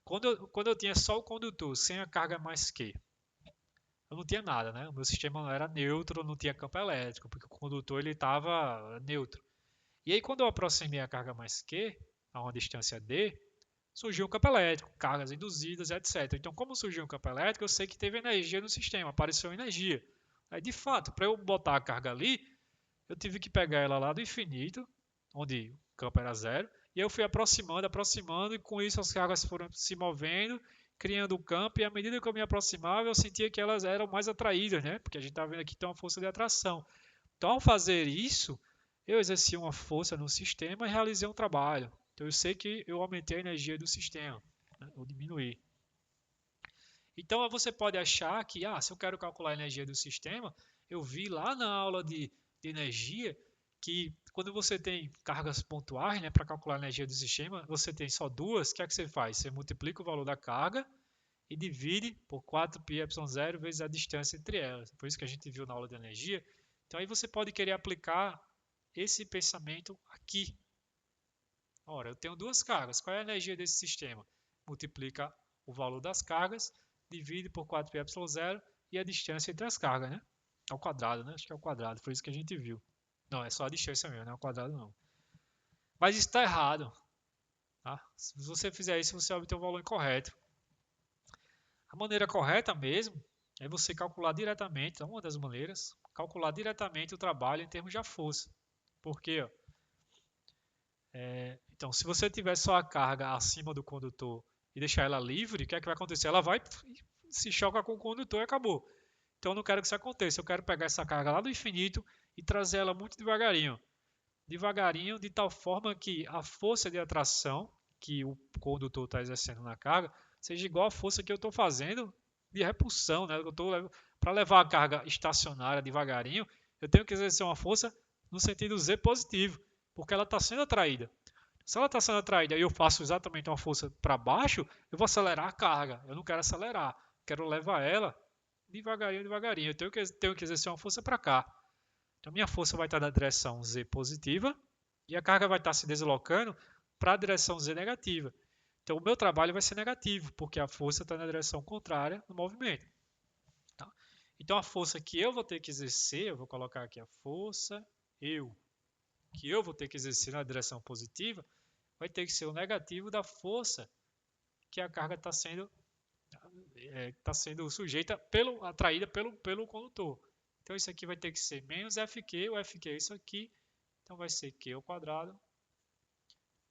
quando eu tinha só o condutor sem a carga mais Q, eu não tinha nada, né? O meu sistema não era neutro, não tinha campo elétrico, porque o condutor ele estava neutro. E aí quando eu aproximei a carga mais Q a uma distância d, surgiu um campo elétrico, cargas induzidas, etc. Então, como surgiu um campo elétrico, eu sei que teve energia no sistema, apareceu energia. Aí, de fato, para eu botar a carga ali, eu tive que pegar ela lá do infinito, onde o campo era zero, e eu fui aproximando, aproximando, e com isso as cargas foram se movendo, criando um campo, e à medida que eu me aproximava, eu sentia que elas eram mais atraídas, né? Porque a gente está vendo aqui que tem uma força de atração. Então, ao fazer isso, eu exerci uma força no sistema e realizei um trabalho. Então, eu sei que eu aumentei a energia do sistema, né? Ou diminuí. Então, você pode achar que, se eu quero calcular a energia do sistema, eu vi lá na aula de energia que quando você tem cargas pontuais, né, para calcular a energia do sistema, você tem só duas, o que é que você faz? Você multiplica o valor da carga e divide por 4πε0 vezes a distância entre elas. Por isso que a gente viu na aula de energia. Então aí você pode querer aplicar esse pensamento aqui. Ora, eu tenho duas cargas. Qual é a energia desse sistema? Multiplica o valor das cargas, divide por 4πε0 e a distância entre as cargas, né? Ao quadrado, né? Acho que é o quadrado, foi isso que a gente viu. Não, é só a distância mesmo, não é o quadrado não. Mas isso está errado. Tá? Se você fizer isso, você vai obter o valor incorreto. A maneira correta mesmo é você calcular diretamente, uma das maneiras, calcular diretamente o trabalho em termos de força. Por quê? Então, se você tiver só a carga acima do condutor e deixar ela livre, o que é que vai acontecer? Ela vai se choca com o condutor e acabou. Então, eu não quero que isso aconteça. Eu quero pegar essa carga lá do infinito e trazer ela muito devagarinho. Devagarinho, de tal forma que a força de atração que o condutor está exercendo na carga seja igual à força que eu estou fazendo de repulsão, né? Para levar a carga estacionária devagarinho, eu tenho que exercer uma força no sentido Z positivo, porque ela está sendo atraída. Se ela está sendo atraída e eu faço exatamente uma força para baixo, eu vou acelerar a carga. Eu não quero acelerar, quero levar ela devagarinho, devagarinho. Eu tenho que exercer uma força para cá. Então, minha força vai estar na direção Z positiva e a carga vai estar se deslocando para a direção Z negativa. Então, o meu trabalho vai ser negativo, porque a força está na direção contrária do movimento. Tá? Então, a força que eu vou ter que exercer, eu vou colocar aqui a força, que eu vou ter que exercer na direção positiva, vai ter que ser o negativo da força que a carga está sendo sujeita, atraída pelo condutor. Então, isso aqui vai ter que ser menos FQ, o FQ é isso aqui, então vai ser Q ao quadrado,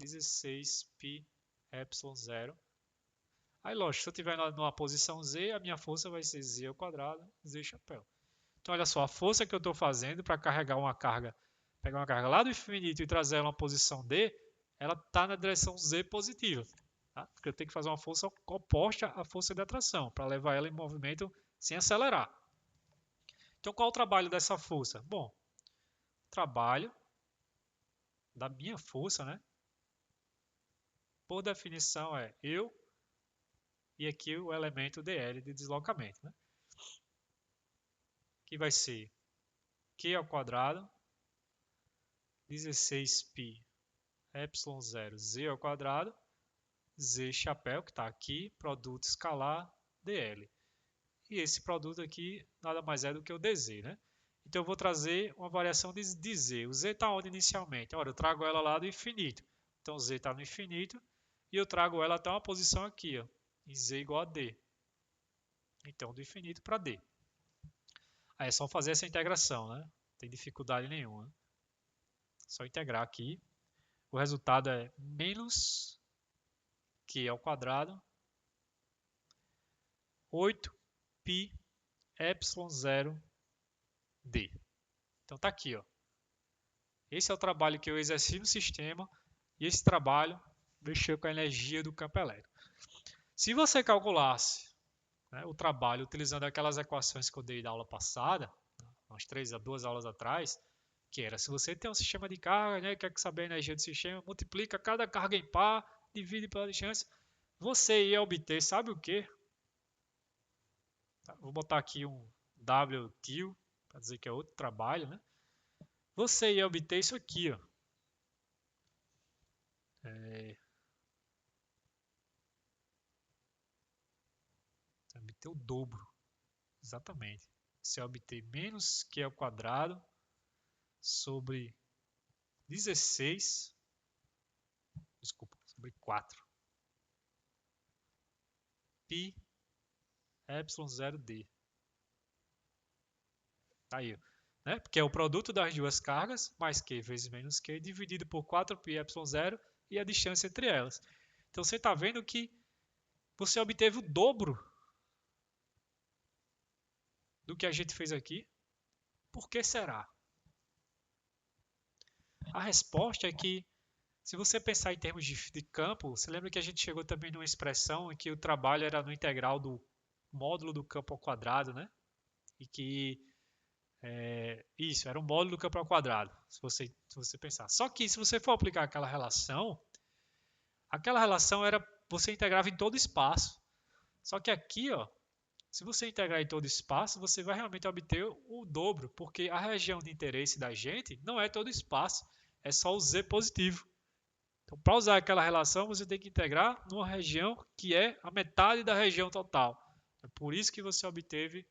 16πε0. Aí, lógico, se eu estiver numa posição Z, a minha força vai ser Z ao quadrado, Z chapéu. Então, olha só, a força que eu estou fazendo para carregar uma carga, pegar uma carga lá do infinito e trazer ela uma posição D, ela está na direção Z positiva. Tá? Porque eu tenho que fazer uma força oposta à força de atração, para levar ela em movimento sem acelerar. Então, qual é o trabalho dessa força? Bom, o trabalho da minha força, né? Por definição, é eu e aqui o elemento dl de deslocamento, né? Que vai ser Q ao quadrado, 16πε0 z ao quadrado, z chapéu, que está aqui, produto escalar dl. E esse produto aqui nada mais é do que o dz, né? Então eu vou trazer uma variação de z. O z está onde inicialmente? Ora, eu trago ela lá do infinito. Então z está no infinito e eu trago ela até uma posição aqui, ó, em z igual a d. Então, do infinito para d. Aí é só fazer essa integração, né? Não tem dificuldade nenhuma. Só integrar aqui. O resultado é menos Q ao quadrado 8πε0d. Então tá aqui, ó. Esse é o trabalho que eu exerci no sistema e esse trabalho mexeu com a energia do campo elétrico. Se você calculasse, né, o trabalho utilizando aquelas equações que eu dei da aula passada, umas 2 aulas atrás, que era, se você tem um sistema de carga, né, quer saber a energia do sistema, multiplica cada carga em par, divide pela distância, você ia obter, sabe o quê? Vou botar aqui um WTIL, para dizer que é outro trabalho, né? Você ia obter isso aqui, ó. Obter o dobro, exatamente. Você vai obter menos Q ao quadrado sobre 16, desculpa, sobre 4. π ε0d. Tá aí, né? Porque é o produto das duas cargas, mais Q vezes menos Q, dividido por 4π ε0 e a distância entre elas. Então você está vendo que você obteve o dobro do que a gente fez aqui. Por que será? A resposta é que, se você pensar em termos de campo, você lembra que a gente chegou também numa expressão em que o trabalho era no integral do módulo do campo ao quadrado, né? E que isso, era um módulo do campo ao quadrado, se você pensar. Só que se você for aplicar aquela relação era, você integrava em todo espaço. Só que aqui, ó, se você integrar em todo espaço, você vai realmente obter o dobro, porque a região de interesse da gente não é todo espaço, é só o z positivo. Então, para usar aquela relação, você tem que integrar numa região que é a metade da região total. É por isso que você obteve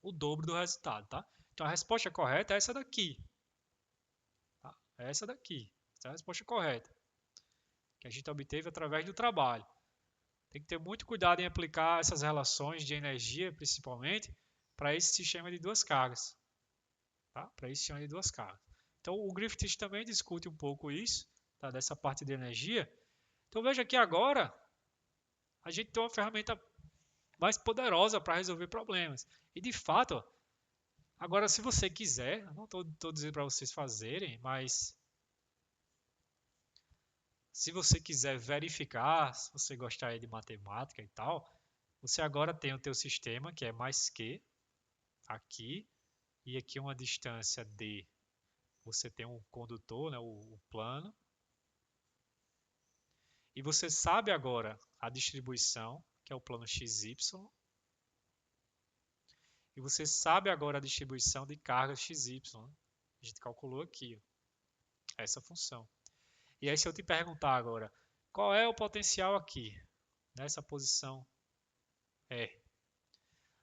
o dobro do resultado, tá? Então, a resposta correta é essa daqui. Tá? É essa daqui. Essa é a resposta correta, que a gente obteve através do trabalho. Tem que ter muito cuidado em aplicar essas relações de energia, principalmente, para esse sistema de duas cargas. Tá? Para esse sistema de duas cargas. Então, o Griffiths também discute um pouco isso, tá? Dessa parte de energia. Então, veja que agora a gente tem uma ferramenta mais poderosa para resolver problemas. E, de fato, ó, agora, se você quiser, eu não estou dizendo para vocês fazerem, mas se você quiser verificar, se você gostar de matemática e tal, você agora tem o teu sistema, que é mais Q, aqui, e aqui uma distância D. Você tem um condutor, né, o plano. E você sabe agora a distribuição, que é o plano XY. E você sabe agora a distribuição de cargas XY. A gente calculou aqui, ó, essa função. E aí, se eu te perguntar agora, qual é o potencial aqui, nessa posição E?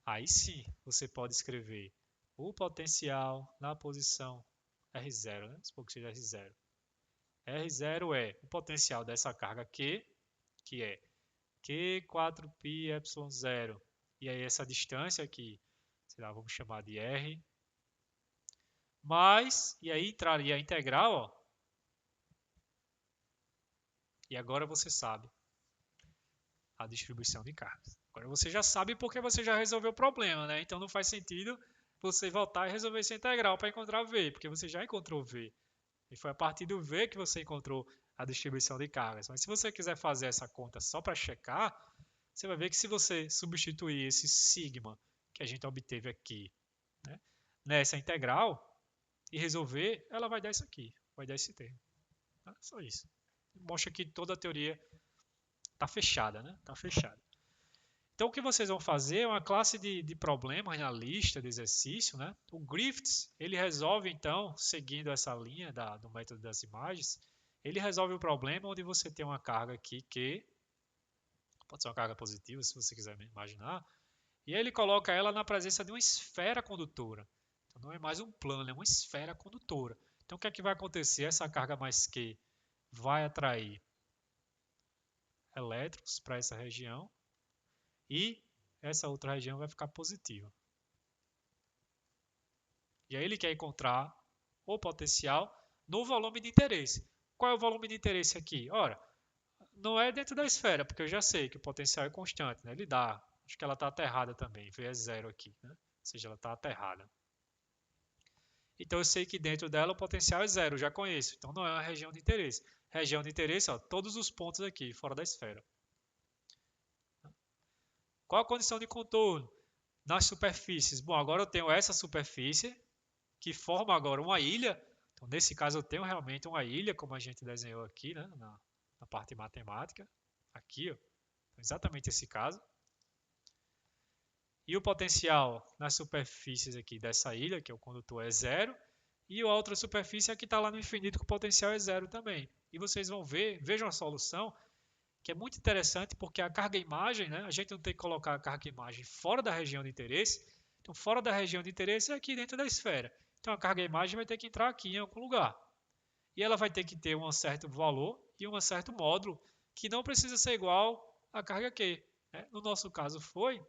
Aí sim, você pode escrever o potencial na posição R0, né? Supor que seja R0. R0 é o potencial dessa carga Q, que é Q4πε0. E aí essa distância aqui, sei lá, vamos chamar de R. Mais, e aí entraria a integral, ó. E agora você sabe a distribuição de cargas. Agora você já sabe porque você já resolveu o problema, né? Então não faz sentido você voltar e resolver essa integral para encontrar V, porque você já encontrou V. E foi a partir do V que você encontrou a distribuição de cargas. Mas se você quiser fazer essa conta só para checar, você vai ver que se você substituir esse sigma que a gente obteve aqui, né, nessa integral e resolver, ela vai dar isso aqui, vai dar esse termo. Tá? Só isso. Mostra que toda a teoria está fechada, né? Está fechada. Então, o que vocês vão fazer é uma classe de problemas na lista de exercício, né? O Griffiths, ele resolve, então, seguindo essa linha do método das imagens, ele resolve o problema onde você tem uma carga aqui, Q, pode ser uma carga positiva, se você quiser imaginar, e aí ele coloca ela na presença de uma esfera condutora. Então, não é mais um plano, é uma esfera condutora. Então, o que é que vai acontecer? Essa carga mais Q vai atrair elétrons para essa região, e essa outra região vai ficar positiva. E aí ele quer encontrar o potencial no volume de interesse. Qual é o volume de interesse aqui? Ora, não é dentro da esfera, porque eu já sei que o potencial é constante, né? Ele dá. Acho que ela está aterrada também. V é zero aqui, né? Ou seja, ela está aterrada. Então eu sei que dentro dela o potencial é zero, eu já conheço. Então não é uma região de interesse. Região de interesse, ó, todos os pontos aqui, fora da esfera. Qual a condição de contorno? Nas superfícies. Bom, agora eu tenho essa superfície, que forma agora uma ilha. Então, nesse caso, eu tenho realmente uma ilha, como a gente desenhou aqui, né, na parte matemática. Aqui, ó, exatamente esse caso. E o potencial nas superfícies aqui dessa ilha, que é o condutor, é zero. E a outra superfície é que está lá no infinito, que o potencial é zero também. E vocês vão ver, vejam a solução, que é muito interessante, porque a carga-imagem, né, a gente não tem que colocar a carga-imagem fora da região de interesse. Então, fora da região de interesse é aqui dentro da esfera. Então, a carga-imagem vai ter que entrar aqui em algum lugar. E ela vai ter que ter um certo valor e um certo módulo, que não precisa ser igual à carga Q. né? No nosso caso foi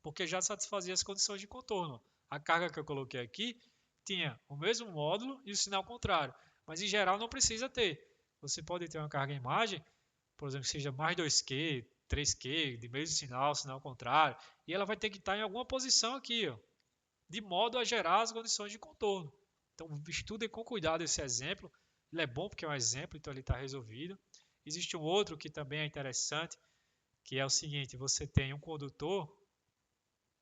porque já satisfazia as condições de contorno. A carga que eu coloquei aqui tinha o mesmo módulo e o sinal contrário, mas em geral não precisa ter. Você pode ter uma carga imagem, por exemplo, que seja mais 2Q, 3Q, de mesmo sinal, sinal contrário, e ela vai ter que estar em alguma posição aqui, ó, de modo a gerar as condições de contorno. Então, estudem com cuidado esse exemplo. Ele é bom porque é um exemplo, então ele está resolvido. Existe um outro que também é interessante, que é o seguinte: você tem um condutor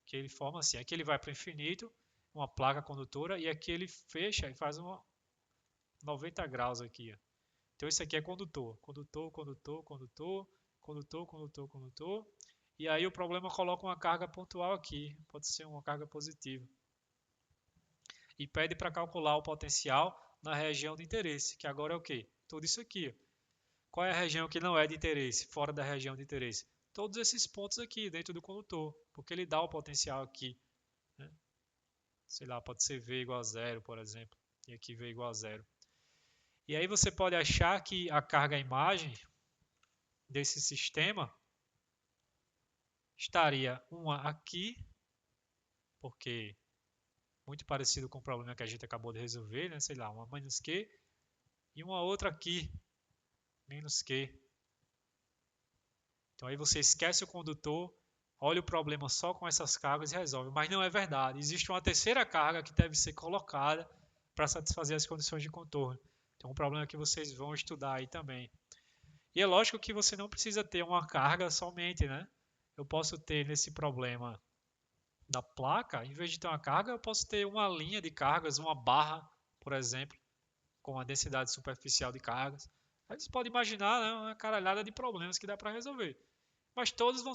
que ele forma assim, aqui ele vai para o infinito, uma placa condutora, e aqui ele fecha e faz uma 90 graus aqui. Ó. Então isso aqui é condutor, condutor, condutor, condutor, condutor, condutor, condutor. E aí o problema coloca uma carga pontual aqui, pode ser uma carga positiva. E pede para calcular o potencial na região de interesse, que agora é o quê? Tudo isso aqui. Ó. Qual é a região que não é de interesse, fora da região de interesse? Todos esses pontos aqui dentro do condutor, porque ele dá o potencial aqui. Né? Sei lá, pode ser V igual a zero, por exemplo, e aqui V igual a zero. E aí você pode achar que a carga-imagem desse sistema estaria uma aqui, porque muito parecido com o problema que a gente acabou de resolver, né? Sei lá, uma menos Q, e uma outra aqui, menos Q. Então aí você esquece o condutor, olha o problema só com essas cargas e resolve. Mas não é verdade. Existe uma terceira carga que deve ser colocada para satisfazer as condições de contorno. Então, um problema que vocês vão estudar aí também. E é lógico que você não precisa ter uma carga somente, né? Eu posso ter nesse problema da placa, em vez de ter uma carga, eu posso ter uma linha de cargas, uma barra, por exemplo, com a densidade superficial de cargas. Aí você pode imaginar, né, uma caralhada de problemas que dá para resolver. Mas todos vão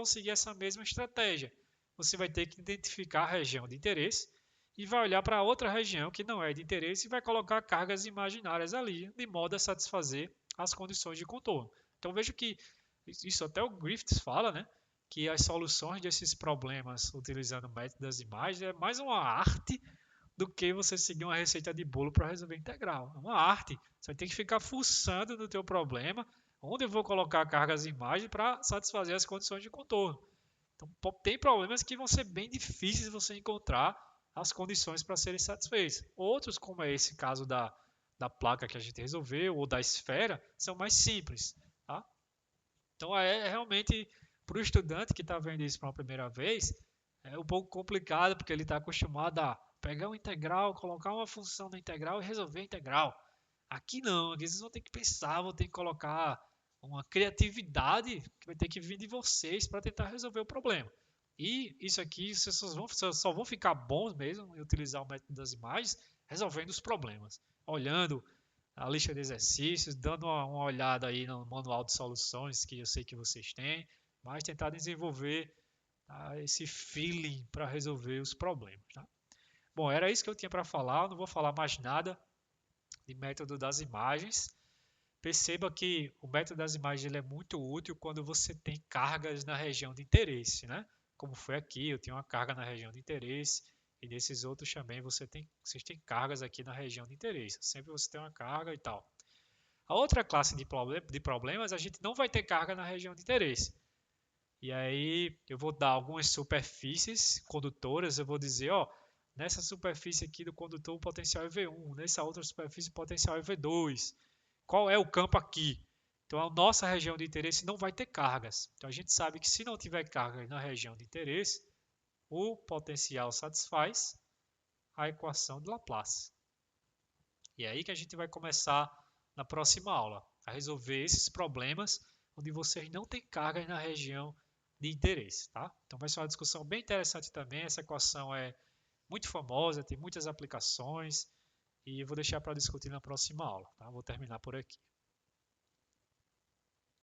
seguir essa mesma estratégia. Você vai ter que identificar a região de interesse e vai olhar para outra região que não é de interesse e vai colocar cargas imaginárias ali, de modo a satisfazer as condições de contorno. Então veja que isso até o Griffiths fala, né? Que as soluções desses problemas utilizando o método das imagens é mais uma arte do que você seguir uma receita de bolo para resolver integral. É uma arte. Você vai ter que ficar fuçando no teu problema onde eu vou colocar cargas e imagens para satisfazer as condições de contorno. Então, tem problemas que vão ser bem difíceis de você encontrar as condições para serem satisfeitas. Outros, como é esse caso da placa que a gente resolveu, ou da esfera, são mais simples. Tá? Então, é realmente, para o estudante que está vendo isso pela primeira vez, é um pouco complicado, porque ele está acostumado a pegar um integral, colocar uma função na integral e resolver a integral. Aqui não, aqui vocês vão ter que pensar, vão ter que colocar uma criatividade que vai ter que vir de vocês para tentar resolver o problema. E isso aqui, vocês só vão ficar bons mesmo em utilizar o método das imagens resolvendo os problemas. Olhando a lista de exercícios, dando uma olhada aí no manual de soluções que eu sei que vocês têm, mas tentar desenvolver esse feeling para resolver os problemas. Tá? Bom, era isso que eu tinha para falar, não vou falar mais nada de método das imagens. Perceba que o método das imagens ele é muito útil quando você tem cargas na região de interesse, né? Como foi aqui, eu tenho uma carga na região de interesse e nesses outros também vocês têm cargas aqui na região de interesse. Sempre você tem uma carga e tal. A outra classe de problemas, a gente não vai ter carga na região de interesse. E aí eu vou dar algumas superfícies condutoras, eu vou dizer, ó, nessa superfície aqui do condutor o potencial é V1, nessa outra superfície o potencial é V2. Qual é o campo aqui? Então a nossa região de interesse não vai ter cargas. Então a gente sabe que se não tiver cargas na região de interesse, o potencial satisfaz a equação de Laplace. E é aí que a gente vai começar na próxima aula, a resolver esses problemas onde vocês não têm cargas na região de interesse, tá? Então vai ser uma discussão bem interessante também, essa equação é muito famosa, tem muitas aplicações e eu vou deixar para discutir na próxima aula, tá? Vou terminar por aqui.